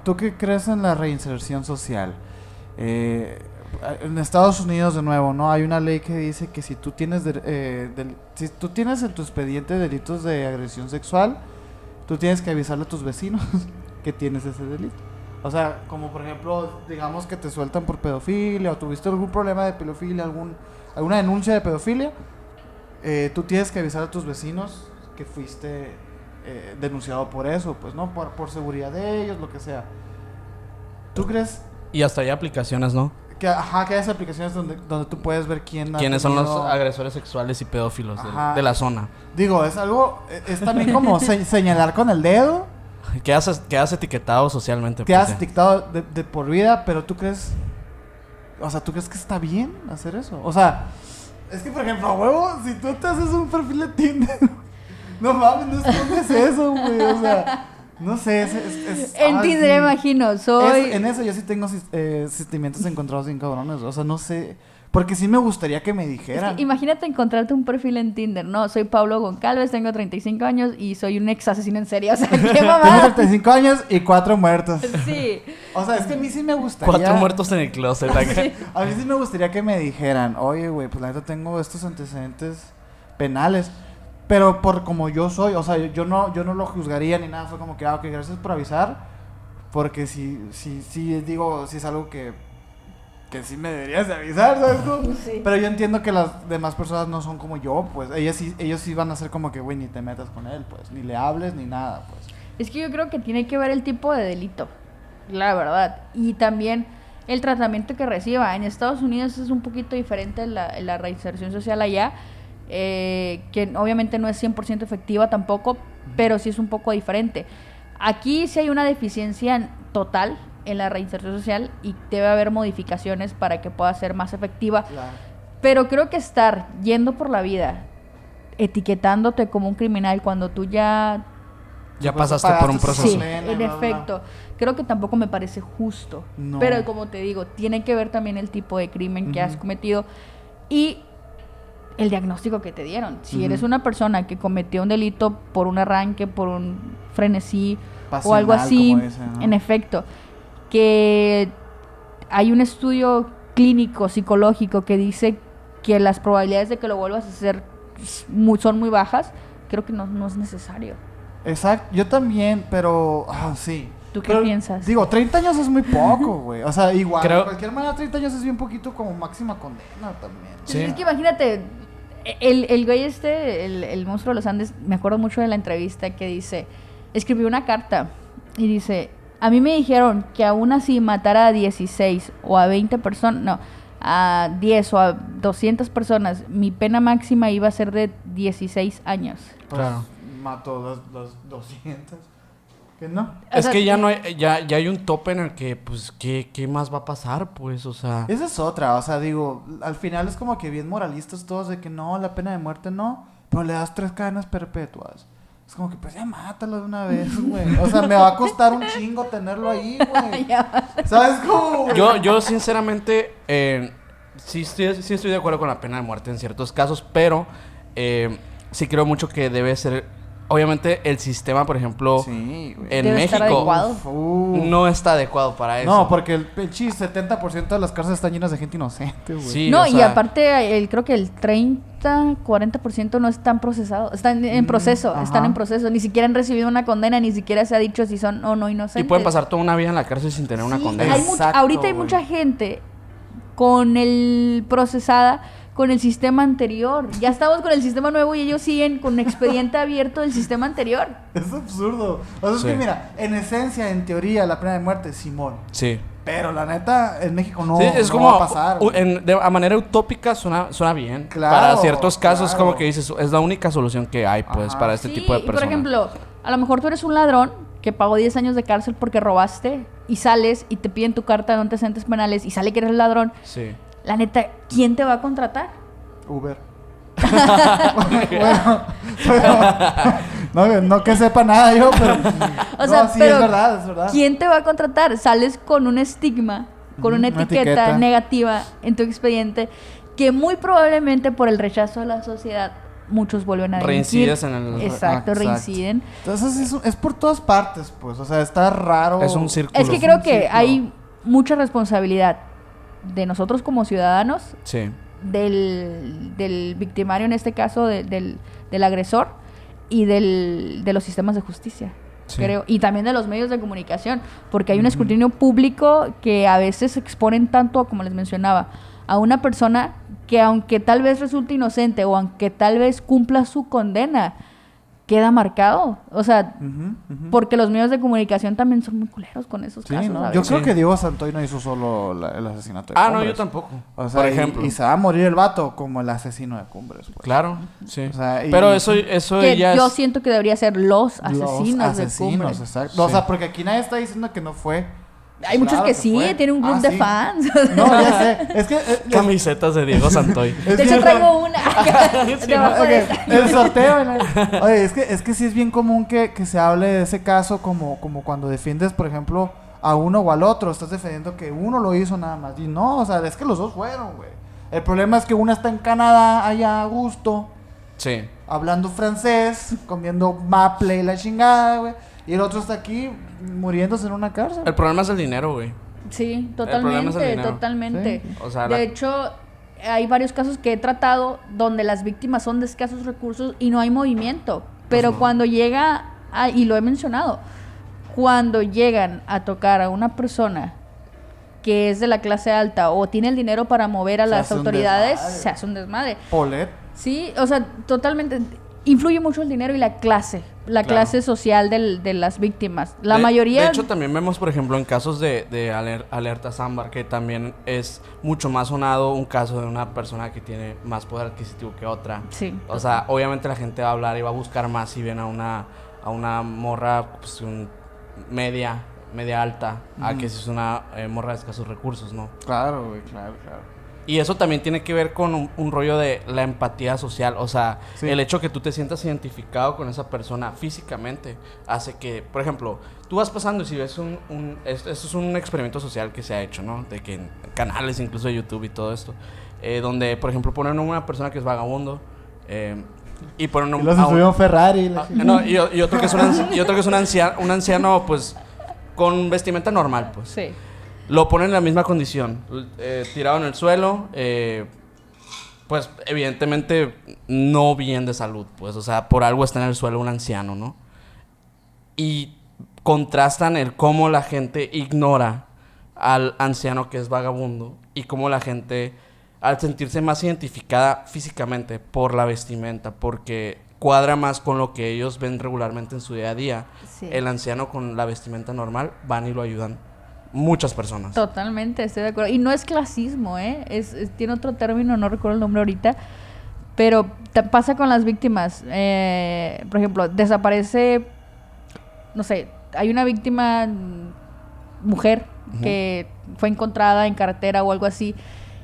tú que crees en la reinserción social? En Estados Unidos, de nuevo, ¿no? Hay una ley que dice que si tú tienes, si tú tienes en tu expediente delitos de agresión sexual, tú tienes que avisarle a tus vecinos que tienes ese delito. O sea, como por ejemplo, digamos que te sueltan por pedofilia o tuviste algún problema de pedofilia, alguna denuncia de pedofilia, tú tienes que avisar a tus vecinos que fuiste denunciado por eso, pues, ¿no? Por seguridad de ellos, lo que sea. ¿Tú crees Y hasta hay aplicaciones, ¿no? que hay esas aplicaciones donde tú puedes ver ¿Quiénes son los agresores sexuales y pedófilos de la zona? Digo, es algo, es también como señalar con el dedo, Quedas etiquetado socialmente. te has pues, dictado de por vida, pero tú crees, o sea, ¿tú crees que está bien hacer eso? O sea, es que por ejemplo, a huevo, si tú te haces un perfil de Tinder, no mames, no escondes eso, güey, o sea, no sé, En Tinder, sí. imagino, En eso yo sí tengo sentimientos encontrados bien cabrones, o sea, no sé, porque sí me gustaría que me dijeran. Es que imagínate encontrarte un perfil en Tinder, ¿no? Soy Pablo Goncalves, tengo 35 años y soy un ex asesino en serie. O sea, qué Tengo mamada. 35 años y 4 muertos. Sí. O sea, es que a mí sí me gustaría. 4 muertos en el closet. acá. A mí sí me gustaría que me dijeran, oye, güey, pues la neta tengo estos antecedentes penales. Pero por como yo soy, o sea, yo no lo juzgaría ni nada. Fue como que, ok, gracias por avisar. Porque sí digo, sí es algo que sí me deberías de avisar, ¿sabes? Sí. Pero yo entiendo que las demás personas no son como yo, pues. Ellos sí van a ser como que, güey, ni te metas con él, pues. Ni le hables, ni nada, pues. Es que yo creo que tiene que ver el tipo de delito, la verdad. Y también el tratamiento que reciba. En Estados Unidos es un poquito diferente la reinserción social allá, que obviamente no es 100% efectiva tampoco, pero sí es un poco diferente. Aquí sí hay una deficiencia total en la reinserción social y debe haber modificaciones para que pueda ser más efectiva. Claro. Pero creo que estar yendo por la vida etiquetándote como un criminal cuando tú ya Pasaste por un proceso. Sí, Pena, en bla, bla. efecto. Creo que tampoco me parece justo. No. Pero como te digo, tiene que ver también el tipo de crimen que has cometido y el diagnóstico que te dieron. Si eres una persona que cometió un delito por un arranque, por un frenesí o algo Pasional, así, como dicen, ¿no? en efecto, que hay un estudio clínico, psicológico que dice que las probabilidades de que lo vuelvas a hacer son muy bajas, creo que no es necesario. Exacto, yo también, pero sí. ¿Tú qué Pero, piensas? Digo, 30 años es muy poco, güey. O sea, igual, Creo- de cualquier manera, 30 años es bien poquito como máxima condena también. Sí. Es que imagínate, el güey el monstruo de los Andes, me acuerdo mucho de la entrevista que dice, escribió una carta y dice, a mí me dijeron que aún así matara a 16 o a 20 personas, no, a 10 o a 200 personas, mi pena máxima iba a ser de 16 años. Pues, Claro. mató los 200. ¿Qué no? Es sea, que ya no hay, ya hay un tope en el que, pues, ¿qué más va a pasar? Pues, o sea... Esa es otra, o sea, digo, al final es como que bien moralistas todos de que no, la pena de muerte no, pero le das 3 cadenas perpetuas. Es como que, pues ya mátalo de una vez, güey. O sea, me va a costar un chingo tenerlo ahí, güey. ¿Sabes cómo, güey? Yo sinceramente, sí estoy de acuerdo con la pena de muerte en ciertos casos, pero sí creo mucho que debe ser... Obviamente el sistema, por ejemplo, Sí, güey. en Debe estar México adecuado. no está adecuado para eso. No, porque el 70% de las cárceles están llenas de gente inocente, güey. Sí, No, o y sea, aparte creo que el 40% no están procesados, están en proceso, ajá. están en proceso, ni siquiera han recibido una condena, ni siquiera se ha dicho si son o no y inocentes. pueden pasar toda una vida en la cárcel sin tener una Sí, condena. hay Exacto, ahorita hay güey. mucha gente con el procesada con el sistema anterior. Ya estamos con el sistema nuevo y ellos siguen con expediente abierto del sistema anterior. Es absurdo. O sea, es Sí. que mira, en esencia, en teoría, la pena de muerte, Simón. Sí. Pero la neta, en México no, Sí, es no como va a pasar. güey. a manera utópica suena bien. Claro, para ciertos casos claro. como que dices, es la única solución que hay pues Ajá. para este Sí, tipo de y personas. por ejemplo, a lo mejor tú eres un ladrón que pagó 10 años de cárcel porque robaste y sales y te piden tu carta de antecedentes penales y sale que eres el ladrón. Sí. La neta, ¿quién te va a contratar? Uber. bueno, No que sepa nada yo, pero... O sea, sí, pero es verdad. ¿quién te va a contratar? Sales con un estigma, con una etiqueta negativa en tu expediente que muy probablemente por el rechazo de la sociedad muchos vuelven a reincides en el... Exacto, reinciden. Entonces es por todas partes, pues. O sea, está raro. Es un círculo. Es que creo que hay mucha responsabilidad de nosotros como ciudadanos, Sí. del victimario en este caso, del agresor y de los sistemas de justicia. Sí. Creo, y también de los medios de comunicación, porque hay un escrutinio público que a veces exponen tanto, como les mencionaba, a una persona que aunque tal vez resulte inocente o aunque tal vez cumpla su condena, queda marcado. O sea, porque los medios de comunicación también son muy culeros con esos Sí, casos. ¿no? ¿sabes? Yo creo que Diego Santoy no hizo solo el asesinato de Cumbres. No, yo tampoco. O sea, por ejemplo. Y se va a morir el vato como el asesino de Cumbres. Pues. Claro, sí. O sea, pero eso que ya yo es... siento que debería ser los asesinos de asesinos, Cumbres. exacto. Sí. O sea, porque aquí nadie está diciendo que no fue. Hay muchos Claro que sí, fue. tiene un club de Sí. fans. No, ya sé. Es que... Camisetas de Diego Santoy. es De que- hecho traigo una Sí, debajo de esta. El sorteo. Oye, es que sí es bien común que se hable de ese caso como cuando defiendes, por ejemplo, a uno o al otro. Estás defendiendo que uno lo hizo nada más. Y no, o sea, es que los dos fueron, güey. El problema es que una está en Canadá, allá a gusto, Sí. hablando francés, comiendo maple y la chingada, güey. Y el otro está aquí muriéndose en una cárcel. El problema es el dinero, güey. Sí, problema es el dinero. totalmente. Sí. O sea, De hecho, hay varios casos que he tratado donde las víctimas son de escasos recursos y no hay movimiento. Pero no. cuando llega, y lo he mencionado, cuando llegan a tocar a una persona que es de la clase alta o tiene el dinero para mover a Se las hace un autoridades, desmadre. se hace un desmadre. Polet. Sí, o sea, totalmente. Influye mucho el dinero y la clase Claro. clase social de las víctimas. La De mayoría... hecho, también vemos, por ejemplo, en casos de alertas ámbar, que también es mucho más sonado un caso de una persona que tiene más poder adquisitivo que otra. Sí. O sea, obviamente la gente va a hablar y va a buscar más si ven a una morra pues, media alta, a que si es una morra de escasos recursos, ¿no? Claro, güey, claro. Y eso también tiene que ver con un rollo de la empatía social. O sea, Sí. el hecho que tú te sientas identificado con esa persona físicamente hace que, por ejemplo, tú vas pasando y si ves esto es un experimento social que se ha hecho, ¿no? De que en canales incluso de YouTube y todo esto, donde, por ejemplo, ponen a una persona que es vagabundo y ponen Y los estuvieron Ferrari. y otro que es un anciano, pues, con vestimenta normal, pues. Sí. Lo ponen en la misma condición, tirado en el suelo, pues evidentemente no bien de salud, pues, o sea, por algo está en el suelo un anciano, ¿no? Y contrastan el cómo la gente ignora al anciano que es vagabundo y cómo la gente, al sentirse más identificada físicamente por la vestimenta, porque cuadra más con lo que ellos ven regularmente en su día a día, Sí. el anciano con la vestimenta normal van y lo ayudan. Muchas personas. Totalmente, estoy de acuerdo. Y no es clasismo, ¿eh? Tiene otro término, no recuerdo el nombre ahorita. Pero pasa con las víctimas. Por ejemplo, desaparece, no sé, hay una víctima mujer que fue encontrada en carretera o algo así.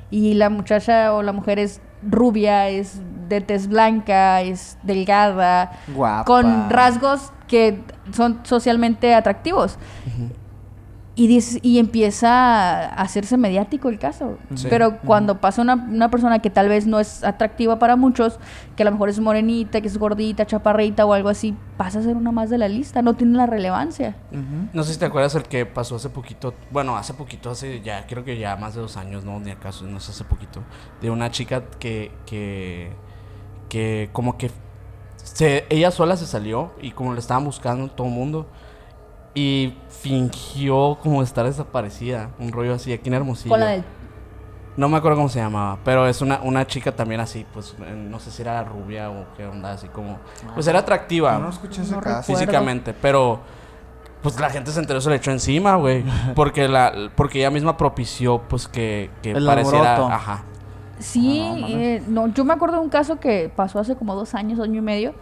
Y la muchacha o la mujer es rubia, es de tez blanca, es delgada, Guapa. con rasgos que son socialmente atractivos. Y empieza a hacerse mediático el caso. Sí. Pero cuando pasa una persona que tal vez no es atractiva para muchos, que a lo mejor es morenita, que es gordita, chaparrita o algo así, pasa a ser una más de la lista, no tiene la relevancia. No sé si te acuerdas el que pasó hace poquito, hace ya, creo que ya más de 2 años, no, ni acaso, no sé, hace poquito, de una chica que como que ella sola se salió y como le estaban buscando todo el mundo y fingió como estar desaparecida, un rollo así aquí en Hermosillo. Con la del... No me acuerdo cómo se llamaba, pero es una chica también así, pues no sé si era rubia o qué onda, así como, pues era atractiva. Yo no escuché ese No caso. recuerdo. Físicamente, pero pues la gente se enteró, se le echó encima, güey, porque ella misma propició pues que El pareciera, alboroto. ajá. Sí, No, mames. no, yo me acuerdo de un caso que pasó hace como 2 años, 1 año y medio,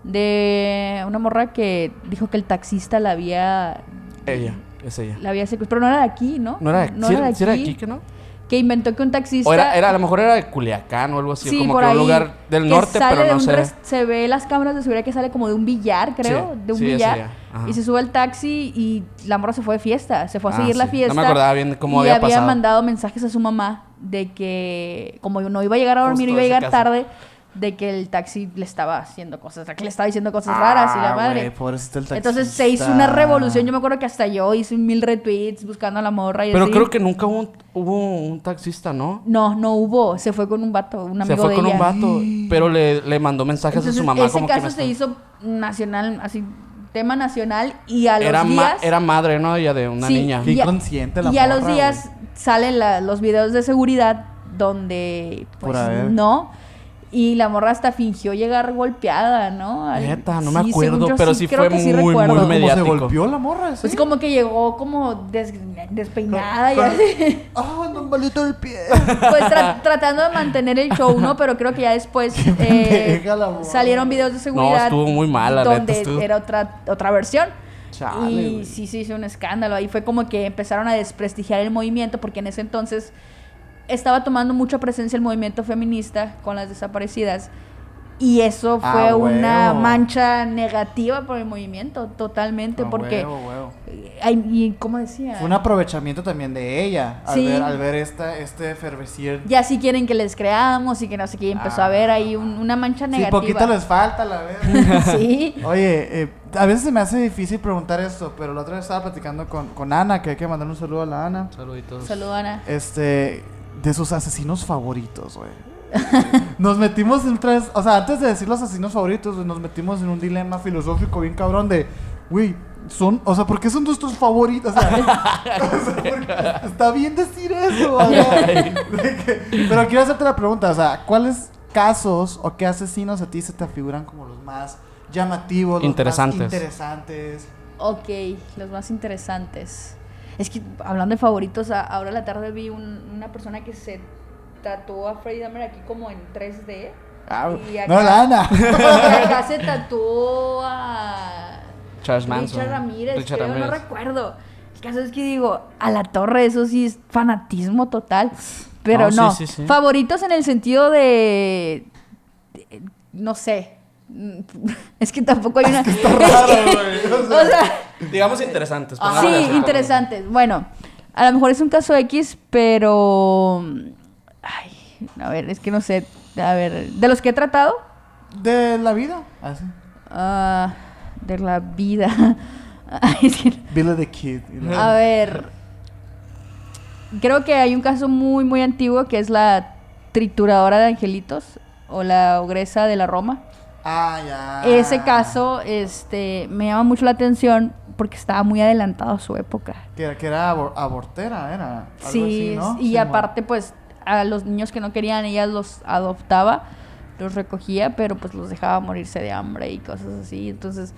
de una morra que dijo que el taxista la había Ella. secuestrado, pero no era de aquí, ¿no? No era de, No ¿sí era de sí era de aquí. aquí que no? que inventó que un taxista... O a lo mejor era de Culiacán o algo así, Sí, como por que un ahí, lugar del que norte, sale pero de no un sé. se ve las cámaras de seguridad que sale como de un billar, creo, Sí, de un sí, ese billar. día, ajá. Y se sube al taxi y la morra se fue de fiesta, se fue a seguir la Sí. fiesta. No me acordaba bien de cómo y había pasado. mandado mensajes a su mamá de que, como no iba a llegar a dormir, Justo iba a ese llegar caso. tarde, de que el taxi le estaba haciendo cosas, que le estaba diciendo cosas raras y la madre. Güey, pobrecito el Entonces se taxista. hizo una revolución. Yo me acuerdo que hasta yo hice 1000 retweets buscando a la morra y Pero así. creo que nunca hubo un taxista, ¿no? No hubo. Se fue con un vato, un amigo Se fue de con ella. un vato, pero le mandó mensajes Entonces, a su mamá ese como caso que se hizo nacional, así, tema nacional, y a los era días... era madre, ¿no? Ella de una Sí, niña. Qué y a- inconsciente la Y a los morra, días salen los videos de seguridad donde, pues, Por haber. no. Y la morra hasta fingió llegar golpeada, ¿no? Neta, no Sí, me acuerdo, según yo pero sí sí creo fue que sí muy, recuerdo. muy ¿Cómo se mediático. golpeó la morra? ¿Sí? Pues como que llegó como despeinada y así. ¡Ah, no me todo el pie! Pues tratando de mantener el show, ¿no? Pero creo que ya después pendeja la morra. salieron videos de seguridad. estuvo muy mal, la neta, donde estuvo. era otra versión. Chale, y güey. sí se hizo un escándalo. Ahí fue como que empezaron a desprestigiar el movimiento, porque en ese entonces estaba tomando mucha presencia el movimiento feminista con las desaparecidas. Y eso fue una huevo. mancha negativa por el movimiento, totalmente, Ah, porque... huevo. ¿Y cómo decía? Fue un aprovechamiento también de ella Sí. al ver este efervescir. Ya si quieren que les creamos y que no sé qué, y empezó a haber ahí una mancha Sí, negativa. poquito les falta, la verdad. Sí. Oye, a veces se me hace difícil preguntar esto, pero la otra vez estaba platicando con Ana, que hay que mandarle un saludo a la Ana. Saluditos. Saludos, Ana. De sus asesinos favoritos, güey. Nos metimos en tres, o sea, antes de decir los asesinos favoritos, nos metimos en un dilema filosófico bien cabrón de, güey, ¿por qué son nuestros favoritos? O sea, porque está bien decir eso, o sea, pero quiero hacerte la pregunta, o sea, ¿cuáles casos o qué asesinos a ti se te figuran como los más llamativos, los Interesantes. más interesantes? Ok, los más interesantes. Es que hablando de favoritos, ahora a la tarde vi una persona que se tatuó a Freddie Dahmer aquí como en 3D. Y acá, No, la Ana. y acá se tatuó a Charles Manson. Richard Ramírez, Richard creo, no Ramírez. recuerdo. El caso es que digo, a la torre, eso sí es fanatismo total. Pero No, no, sí, sí, sí. favoritos en el sentido de no sé. Es que tampoco hay una. Está raro, güey. O sea, Digamos interesantes. sí, pongámosle así. interesantes. Bueno, a lo mejor es un caso X, pero. Ay, a ver, es que no sé. A ver, de los que he tratado, De la vida. Así. de la vida. Ay, es que- Billy the Kid. a ver, creo que hay un caso muy, muy antiguo que es la trituradora de angelitos o la ogresa de la Roma. Ah, ya. Ese caso, me llama mucho la atención porque estaba muy adelantado a su época. Que era abortera, era. Algo Sí, así, ¿no? y Sí, aparte, pues, a los niños que no querían, ella los adoptaba, los recogía, pero pues los dejaba morirse de hambre y cosas así. Entonces,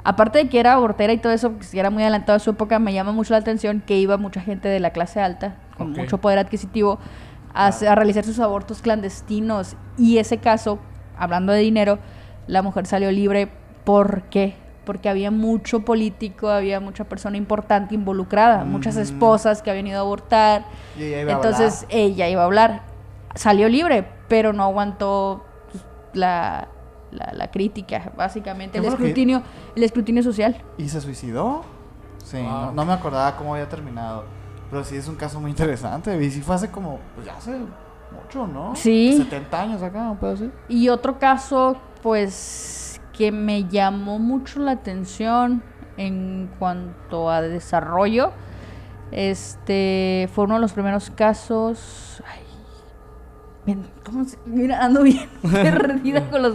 aparte de que era abortera y todo eso, que era muy adelantado a su época, me llama mucho la atención que iba mucha gente de la clase alta, con Ok. mucho poder adquisitivo, a realizar sus abortos clandestinos. Y ese caso, hablando de dinero, la mujer salió libre. ¿Por qué? Porque había mucho político, había mucha persona importante involucrada, muchas esposas que habían ido a abortar. Y ella iba a Entonces ella iba a hablar. Salió libre, pero no aguantó pues, la crítica, básicamente, ¿Qué fue lo que- el escrutinio social. ¿Y se suicidó? Sí, Wow. no me acordaba cómo había terminado. Pero sí es un caso muy interesante. Y sí fue hace como, pues ya hace mucho, ¿no? Sí. 70 años acá, un pedo así. Y otro caso, pues, que me llamó mucho la atención en cuanto a desarrollo, fue uno de los primeros casos. Ay, ¿cómo se? Mira, ando bien perdida con los.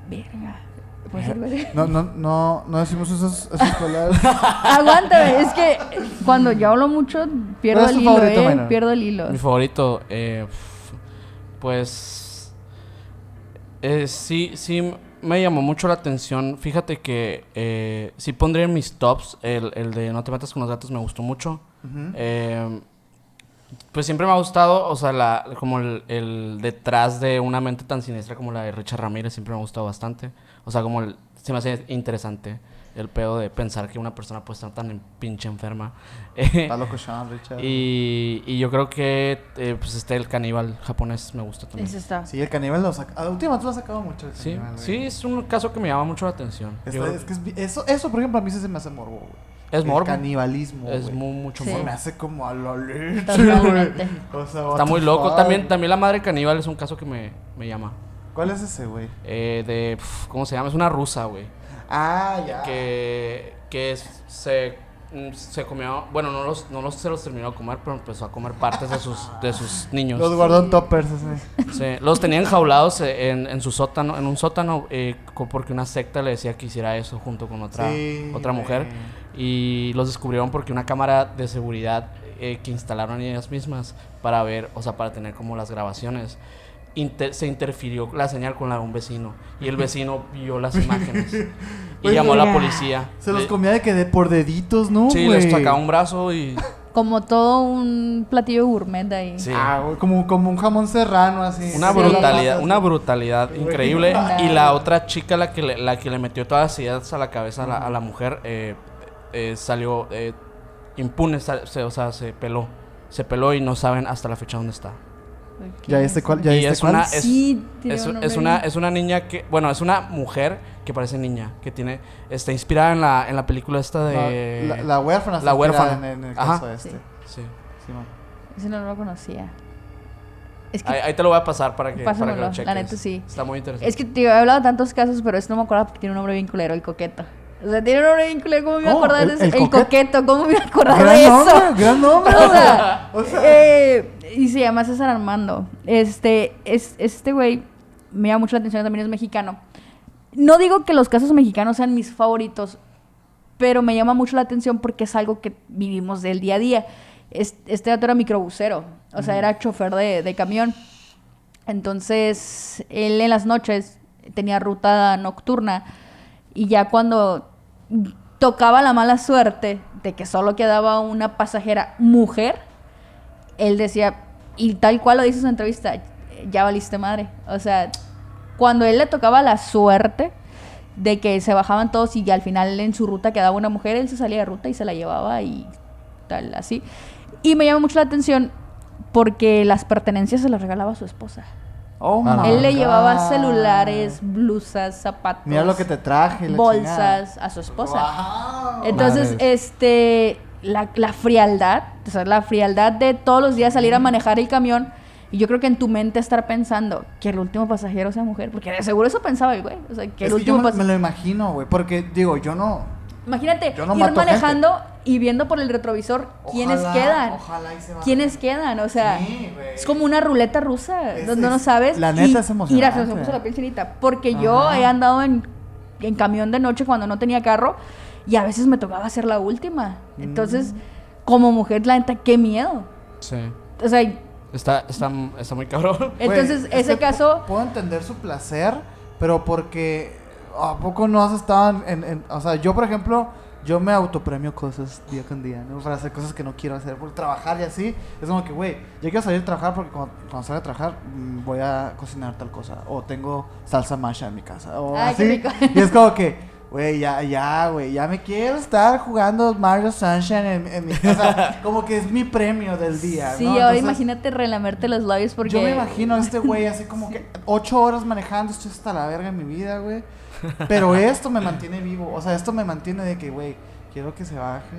Verga. ¿Puede ser verga? No decimos esas palabras. Aguántame, es que cuando yo hablo mucho pierdo ¿Cuál es el tu hilo, favorito, Mena? pierdo el hilo. Mi favorito, pues sí me llamó mucho la atención. Fíjate que sí pondría en mis tops el de No te metas con los gatos, me gustó mucho. Ujú. Pues siempre me ha gustado, o sea, como el detrás de una mente tan siniestra como la de Richard Ramírez, siempre me ha gustado bastante. O sea, se me hace interesante el pedo de pensar que una persona puede estar tan pinche enferma. Está loco Sean, Richard. Y yo creo que pues el caníbal japonés me gusta también. Ese está. Sí, el caníbal lo saca. Últimamente lo ha sacado mucho el Sí, caníbal, güey. sí, es un caso que me llama mucho la atención. Es que eso, por ejemplo, a mí sí se me hace morbo, güey. Es morbo. El canibalismo, Es güey. mucho Sí. Se morbo. me hace como a la leche, Totalmente. güey. O sea, what Está muy the loco. fuck. También la madre caníbal es un caso que me llama. ¿Cuál es ese, güey? ¿Cómo se llama? Es una rusa, güey. Ah, ya. Se comió, bueno, se los terminó de comer, pero empezó a comer partes de sus niños. Los guardó en toppers, ese. Sí, los tenían jaulados en su sótano, en un sótano, porque una secta le decía que hiciera eso junto con otra mujer. Y los descubrieron porque una cámara de seguridad que instalaron ellas mismas para ver, o sea, para tener como las grabaciones. Se interfirió la señal con la de un vecino y el vecino vio las imágenes y Pues, llamó a la policía. Se los comía de que por deditos, ¿no, Sí, güey? les sacaba un brazo y... Como todo un platillo gourmet de ahí. Sí. Ah, güey, como un jamón serrano, así. Una Sí. brutalidad Güey. increíble. Nah. Y la otra chica, la que le metió todas las ideas a la cabeza a la mujer, salió impune, o sea, se peló y no saben hasta la fecha dónde está. Ok. ¿Ya viste cuál? ¿Ya Y viste es cuál? una- Sí, tiene un nombre bien. es una niña que, bueno, es una mujer que parece niña, que está inspirada en la película esta de... La huérfana. La está inspirada huérfana. En el Ajá. caso este. Sí. Sí. Simón. Ese no lo conocía. Es que, Ahí te lo voy a pasar para que Pásamelo, lo cheques. la neta sí. Está muy interesante. es que tío, he hablado de tantos casos, pero este no me acuerdo porque tiene un nombre bien culero, el coqueto. O sea, tiene un nombre bien culero, ¿cómo me iba a ¿Cómo? acordar de ¿El eso? El coqueto? coqueto, ¿cómo me iba a acordar Gran de nombre, eso? gran nombre. O sea, O sea, y se llama César Armando. Este güey me llama mucho la atención, también es mexicano. No digo que los casos mexicanos sean mis favoritos, pero me llama mucho la atención porque es algo que vivimos del día a día. Este dato era microbusero, o sea, era chofer de camión. Entonces, él en las noches tenía ruta nocturna y ya cuando tocaba la mala suerte de que solo quedaba una pasajera mujer, él decía, y tal cual lo dice en su entrevista, ya valiste madre. O sea, cuando él le tocaba la suerte de que se bajaban todos y al final en su ruta quedaba una mujer, él se salía de ruta y se la llevaba y tal, así. Y me llama mucho la atención porque las pertenencias se las regalaba a su esposa. oh Ah, my Él le God. llevaba celulares, blusas, zapatos, Mira lo que te traje. La bolsas a su esposa. Wow. Entonces, Madres. la frialdad, o sea, la frialdad de todos los días salir a manejar el camión, y yo creo que en tu mente estar pensando que el último pasajero sea mujer, porque de seguro eso pensaba el güey, o sea, que Es el que yo último me pasajero... lo imagino, güey. Porque, digo, yo no... Imagínate, Yo no ir mato manejando y viendo por el retrovisor quiénes Ojalá, quedan. Ojalá y se bajen. ¿Quiénes quedan? O sea, Sí, güey. es como una ruleta rusa, Es- donde no es- sabes. la neta y- es emocionante. Mira, se me puso la piel chinita, porque yo Ajá. he andado en camión de noche cuando no tenía carro y a veces me tocaba ser la última. Entonces, como mujer, la neta, qué miedo. Sí. O sea, Está muy cabrón. entonces Güey, es ese que caso... puedo entender su placer, pero porque... ¿A poco no has estado o sea, yo, por ejemplo... Yo me autopremio cosas día con día, ¿no? Para hacer cosas que no quiero hacer, por trabajar y así. Es como que, güey, ya quiero salir a trabajar porque cuando salga a trabajar voy a cocinar tal cosa. O tengo salsa masha en mi casa. O Ay, qué así. rico. Y es como que, güey, güey, ya me quiero estar jugando Mario Sunshine en mi casa. Como que es mi premio del día, Sí, ¿no? ahora Entonces, imagínate relamerte los labios porque... yo me imagino a este güey así como que 8 horas manejando, estoy hasta la verga en mi vida, güey. Pero esto me mantiene vivo. O sea, esto me mantiene de que, güey, quiero que se baje.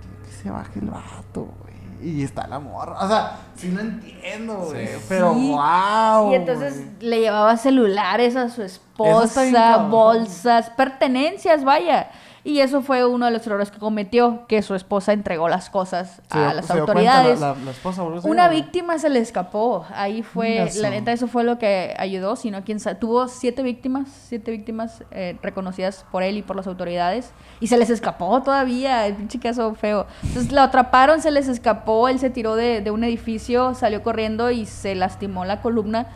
Quiero que se baje el vato, güey. Y está la morra. O sea, sí lo entiendo, güey. Sí. Pero, Sí. wow. Y entonces le llevaba celulares a su Eso está bien esposa, cabrón. bolsas, pertenencias, vaya. Y eso fue uno de los errores que cometió, que su esposa entregó las cosas a las autoridades. La esposa, boludo, sí, Una güey. víctima se le escapó. Ahí fue, Chingazo. la neta, eso fue lo que ayudó. Sino quién sabe. Tuvo 7 víctimas reconocidas por él y por las autoridades. Y se les escapó todavía. El pinche caso feo. Entonces lo atraparon, se les escapó. Él se tiró de un edificio, salió corriendo y se lastimó la columna.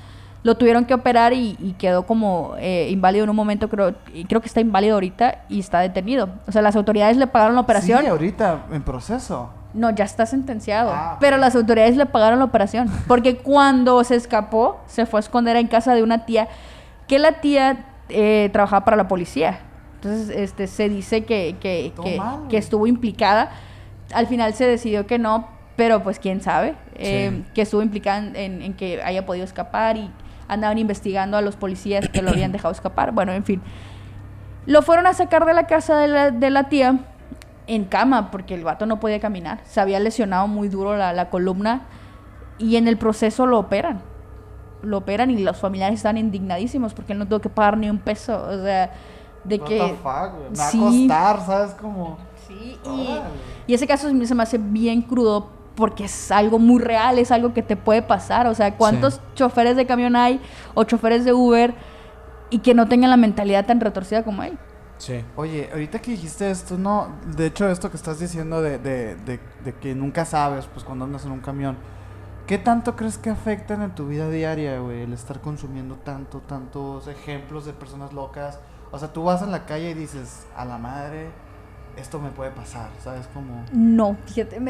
Lo tuvieron que operar y quedó como inválido en un momento, creo que está inválido ahorita y está detenido. O sea, las autoridades le pagaron la operación. Sí, ahorita, en proceso. No, ya está sentenciado. Ah, pero las autoridades le pagaron la operación. Porque cuando se escapó, se fue a esconder en casa de una tía, que la tía trabajaba para la policía. Entonces, se dice que estuvo implicada. Al final se decidió que no, pero pues quién sabe. Que estuvo implicada en que haya podido escapar y andaban investigando a los policías que lo habían dejado escapar. Bueno, en fin. Lo fueron a sacar de la casa de la tía en cama porque el vato no podía caminar. Se había lesionado muy duro la columna y en el proceso lo operan. Lo operan y los familiares están indignadísimos porque él no tuvo que pagar ni un peso. O sea, de What que... the fuck, güey. Me va a Sí. costar, ¿sabes? Como... Sí, Órale. y ese caso se me hace bien crudo porque es algo muy real, es algo que te puede pasar. O sea, ¿cuántos choferes de camión hay o choferes de Uber y que no tengan la mentalidad tan retorcida como él? Sí. Oye, ahorita que dijiste esto, no, de hecho esto que estás diciendo de que nunca sabes, pues cuando andas en un camión, ¿qué tanto crees que afectan en tu vida diaria, güey, el estar consumiendo tantos ejemplos de personas locas? O sea, tú vas en la calle y dices, a la madre, esto me puede pasar, ¿sabes? Como... No, fíjate,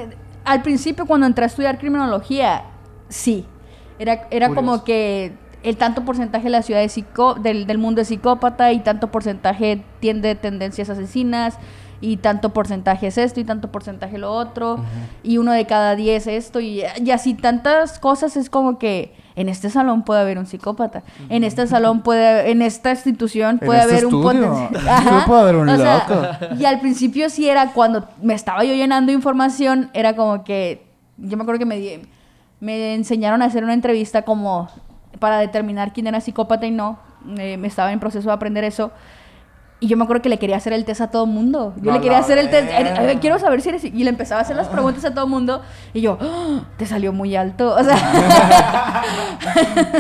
al principio cuando entré a estudiar criminología, sí, era como que el tanto porcentaje de la ciudad del mundo es psicópata y tanto porcentaje tiene tendencias asesinas y tanto porcentaje es esto y tanto porcentaje lo otro y 1 de cada 10 esto y así tantas cosas. Es como que en este salón puede haber un psicópata, en este salón en esta institución puede haber un potencial, puede haber un o sea, loco. y al principio sí era cuando me estaba yo llenando de información, era como que yo me acuerdo que me enseñaron a hacer una entrevista como para determinar quién era psicópata y no. Me estaba en proceso de aprender eso. Y yo me acuerdo que le quería hacer el test a todo mundo. Yo le quería hacer el test. Quiero saber si eres... Y le empezaba a hacer las preguntas a todo mundo. Y yo, ¡oh! Te salió muy alto. O sea...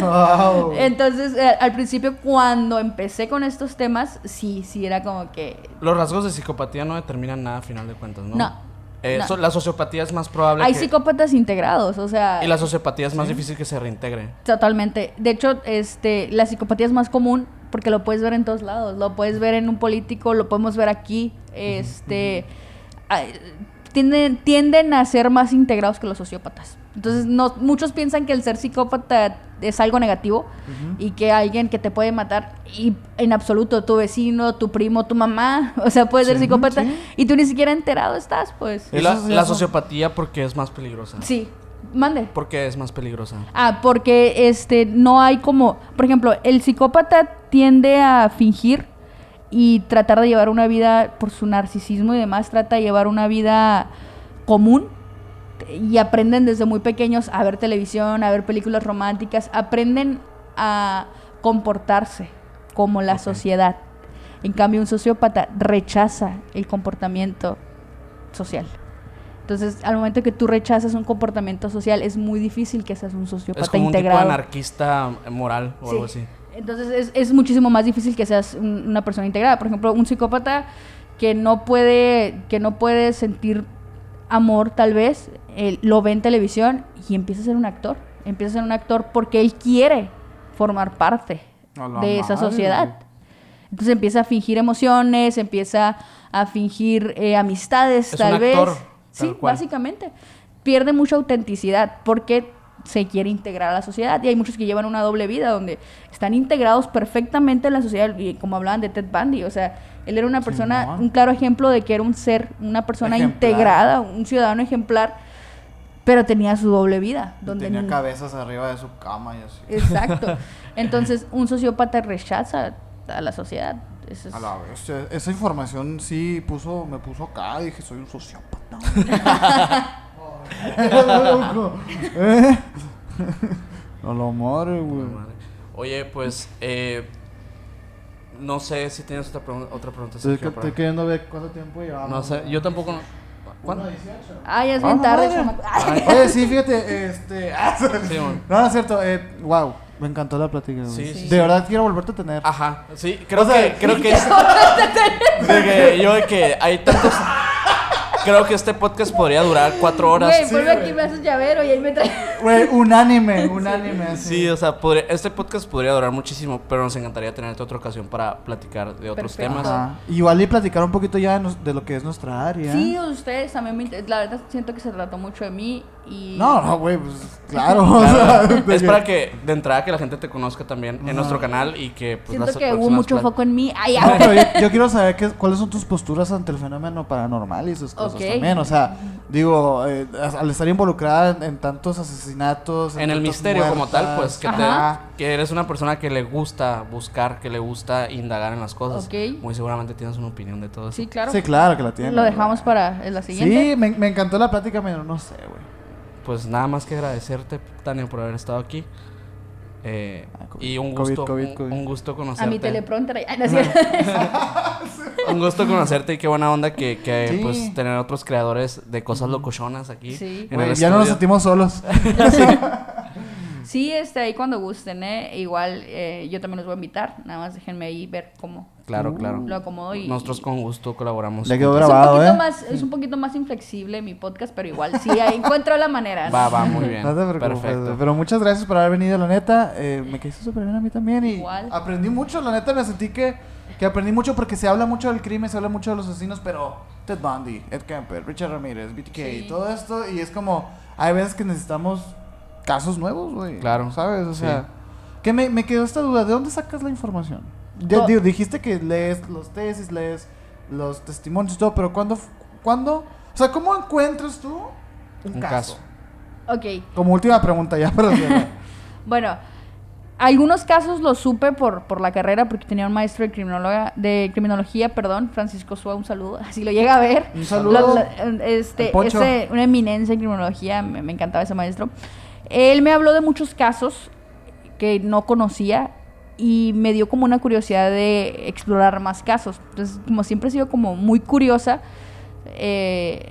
Wow. Entonces, al principio, cuando empecé con estos temas, sí era como que... Los rasgos de psicopatía no determinan nada a final de cuentas, ¿no? No. No. La sociopatía es más probable Hay psicópatas integrados, o sea... Y la sociopatía es más difícil que se reintegre. Totalmente. De hecho, la psicopatía es más común porque lo puedes ver en todos lados. Lo puedes ver en un político, lo podemos ver aquí. Tienden a ser más integrados que los sociópatas. Entonces, muchos piensan que el ser psicópata es algo negativo y que alguien que te puede matar, y en absoluto, tu vecino, tu primo, tu mamá, o sea, puede ser psicópata y tú ni siquiera enterado estás, pues. Y la sociopatía porque es más peligrosa. Sí. Mande. ¿Por qué es más peligrosa? Porque no hay como... Por ejemplo, el psicópata tiende a fingir y tratar de llevar una vida, por su narcisismo y demás, trata de llevar una vida común y aprenden desde muy pequeños a ver televisión, a ver películas románticas, aprenden a comportarse como la sociedad. En cambio, un sociópata rechaza el comportamiento social. Entonces, al momento que tú rechazas un comportamiento social, es muy difícil que seas un sociópata es como integrado. Un tipo de anarquista moral o algo así. Entonces, es muchísimo más difícil que seas una persona integrada. Por ejemplo, un psicópata que no puede sentir amor, tal vez, lo ve en televisión y empieza a ser un actor. Empieza a ser un actor porque él quiere formar parte de esa sociedad. Entonces empieza a fingir emociones, empieza a fingir amistades, tal vez. Sí, básicamente. Pierde mucha autenticidad porque se quiere integrar a la sociedad. Y hay muchos que llevan una doble vida donde están integrados perfectamente en la sociedad. Y como hablaban de Ted Bundy, o sea, él era una persona, un claro ejemplo de que era una persona integrada, un ciudadano ejemplar, pero tenía su doble vida. Donde tenía cabezas arriba de su cama y así. Exacto. Entonces, un sociópata rechaza a la sociedad. A la vez, esa información sí me puso acá, dije, soy un sociópata. A la madre, güey. Oye, pues, no sé si tienes otra pregunta. Estoy queriendo ver cuánto tiempo llevamos. No sé, yo tampoco. ¿Cuándo? 1:18. Ya es bien tarde, chamaco. Oye, sí, fíjate, Sí, no es cierto, wow. Me encantó la plática, güey. Sí. De verdad quiero volverte a tener. Ajá, sí, creo que es de que hay tantos creo que este podcast podría durar 4 horas. Güey, Sí, vuelve aquí, güey. me haces llavero y él me trae. Güey, unánime, así. Sí, o sea, este podcast podría durar muchísimo, pero nos encantaría tenerte otra ocasión para platicar de otros Perfecto. temas. Ajá. Igual y platicar un poquito ya de lo que es nuestra área. Sí, ustedes también la verdad siento que se trató mucho de mí y... No, güey, pues claro. Claro, o sea, es para que de entrada que la gente te conozca también en Ajá. nuestro canal y que pues Siento las que hubo próximas mucho foco en mí. Ay, No, pero yo quiero saber cuáles son tus posturas ante el fenómeno paranormal y sus cosas Ok. también. O sea, digo, al estar involucrada en tantos asesinatos. en el tantas misterio como tal, muertas. pues Ajá. que eres una persona que le gusta buscar, que le gusta indagar en las cosas. Ok. Muy seguramente tienes una opinión de todo eso. sí, claro. Sí, claro que la tiene. Lo dejamos para la siguiente. Sí, me encantó la plática, pero no sé, güey. Pues nada más que agradecerte, Tania, por haber estado aquí. COVID, Y un gusto, COVID. un gusto A conocerte. mi teleprompter. Ay, no es cierto. Un gusto conocerte y qué buena onda que Sí. pues tener otros creadores de cosas locochonas aquí. Sí. En el Güey, ya no nos estudio. sentimos solos. Sí, ahí cuando gusten, Igual yo también los voy a invitar. Nada más déjenme ahí ver cómo Claro, claro. lo acomodo y... Nosotros con gusto colaboramos. Ya quedó juntos. grabado. Es un poquito más inflexible mi podcast, pero igual sí, ahí encuentro la manera. ¿no? Va, muy bien. No te preocupes, Perfecto. pero muchas gracias por haber venido, la neta. Me caíste súper bien a mí también y Igual. aprendí mucho, la neta me sentí que aprendí mucho porque se habla mucho del crimen, se habla mucho de los asesinos, pero Ted Bundy, Ed Kemper, Richard Ramírez, BTK, Sí. todo esto y es como, hay veces que necesitamos casos nuevos, güey. Claro. ¿Sabes? O Sí. sea, que me quedó esta duda, ¿de dónde sacas la información? Dijiste que lees los tesis, lees los testimonios y todo, pero ¿cuándo? O sea, ¿cómo encuentras tú un caso? Ok, Como última pregunta ya para cerrar. bueno, algunos casos los supe por la carrera porque tenía un maestro de criminología, Francisco Sua, un saludo, así lo llega a ver. Un saludo. Este, al Poncho. una eminencia en criminología, me encantaba ese maestro. Él me habló de muchos casos que no conocía y me dio como una curiosidad de explorar más casos. Entonces, como siempre he sido como muy curiosa,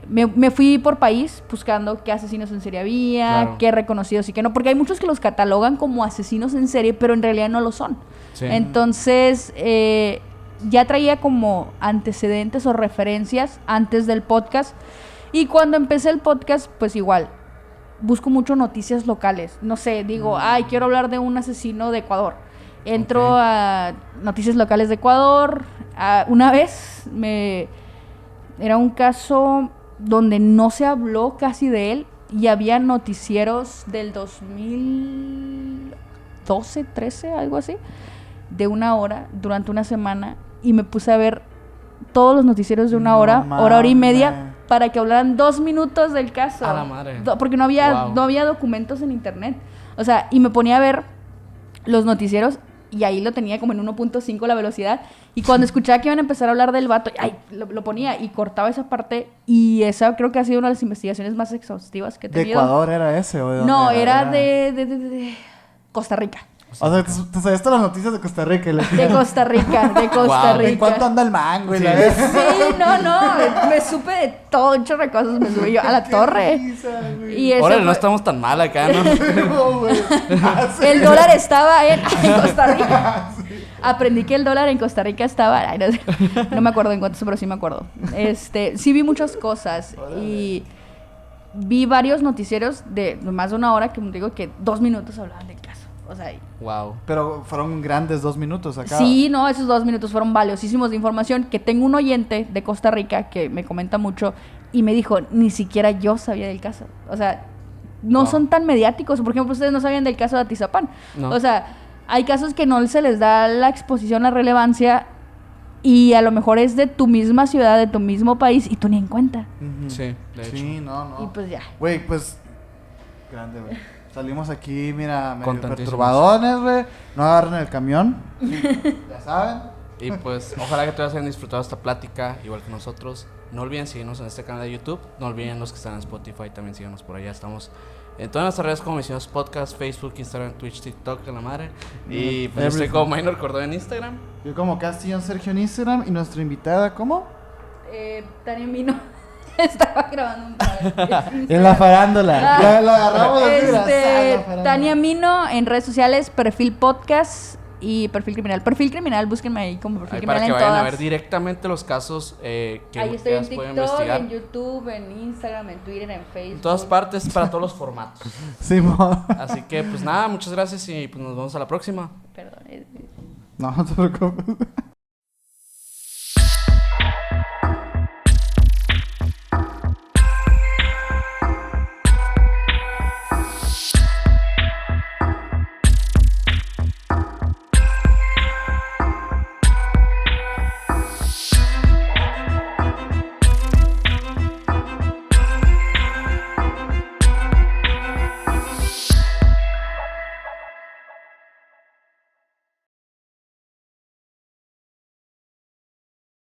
me fui por país buscando qué asesinos en serie había, Claro. qué reconocidos y qué no, porque hay muchos que los catalogan como asesinos en serie, pero en realidad no lo son. Sí. Entonces, ya traía como antecedentes o referencias antes del podcast. Y cuando empecé el podcast, pues igual, busco mucho noticias locales. No sé, digo, ay, quiero hablar de un asesino de Ecuador. Entro Ok. a noticias locales de Ecuador. Una vez era un caso donde no se habló casi de él y había noticieros del 2012, 13, algo así, de 1 hora durante una semana y me puse a ver todos los noticieros de 1 No hora, hora y media, mames. para que hablaran 2 minutos del caso. A la madre. Porque no había, Wow. no había documentos en internet. O sea, y me ponía a ver los noticieros y ahí lo tenía como en 1.5 la velocidad. Y cuando escuchaba que iban a empezar a hablar del vato, ay, lo ponía y cortaba esa parte. Y esa creo que ha sido una de las investigaciones más exhaustivas que he ¿De tenido. Ecuador era ese o de dónde No, era de Costa Rica. O sea, te sabías todas las noticias de Costa Rica. y De Costa Rica, de Costa Wow. ¿En Rica. cuánto anda el mango? Y Sí. la vez? Sí, no, me supe de todo, un chorro de cosas, me subí yo a la torre. Y eso Órale, no fue- estamos tan mal acá, ¿no? El dólar estaba en Costa Rica. Aprendí que el dólar en Costa Rica estaba... ay, no me acuerdo en cuánto, pero sí me acuerdo. Sí vi muchas cosas y vi varios noticieros de más de 1 hora que digo que 2 minutos hablaban del caso. O sea, Wow. Pero fueron grandes 2 minutos acá. sí, no, esos 2 minutos fueron valiosísimos de información. Que tengo un oyente de Costa Rica que me comenta mucho y me dijo, ni siquiera yo sabía del caso. O sea, no Wow. son tan mediáticos. Por ejemplo, ustedes no sabían del caso de Atizapán. No. O sea, hay casos que no se les da la exposición, la relevancia y a lo mejor es de tu misma ciudad, de tu mismo país y tú ni en cuenta. Ujú. Sí, de hecho. Sí, no. Y pues ya. Güey, pues. Grande, güey. Salimos aquí, mira, medio Contentísimos. perturbadones, güey. No agarren el camión. Ya saben. Y pues, ojalá que todos hayan disfrutado esta plática, igual que nosotros. No olviden seguirnos en este canal de YouTube. No olviden los que están en Spotify, también síganos por allá. Estamos en todas nuestras redes como Misiones Podcast, Facebook, Instagram, Twitch, TikTok, de la madre. Y pues yo estoy Everything. como Minor Cordón en Instagram. Yo como Castillo Sergio en Instagram y nuestra invitada, ¿cómo? Tania Mino estaba grabando un par. En la farándula. Ah. La agarramos así, la farándula. Tania Mino en redes sociales, perfil podcast y Perfil Criminal. Perfil Criminal, búsquenme ahí como Perfil Ahí Criminal para que en vayan todas. a ver directamente los casos que Ahí estoy en ustedes pueden TikTok, investigar. en YouTube, en Instagram, en Twitter, en Facebook. En todas partes, para todos los formatos. Simón. Así que, pues nada, muchas gracias y pues nos vemos a la próxima. Perdón. No, no te preocupes.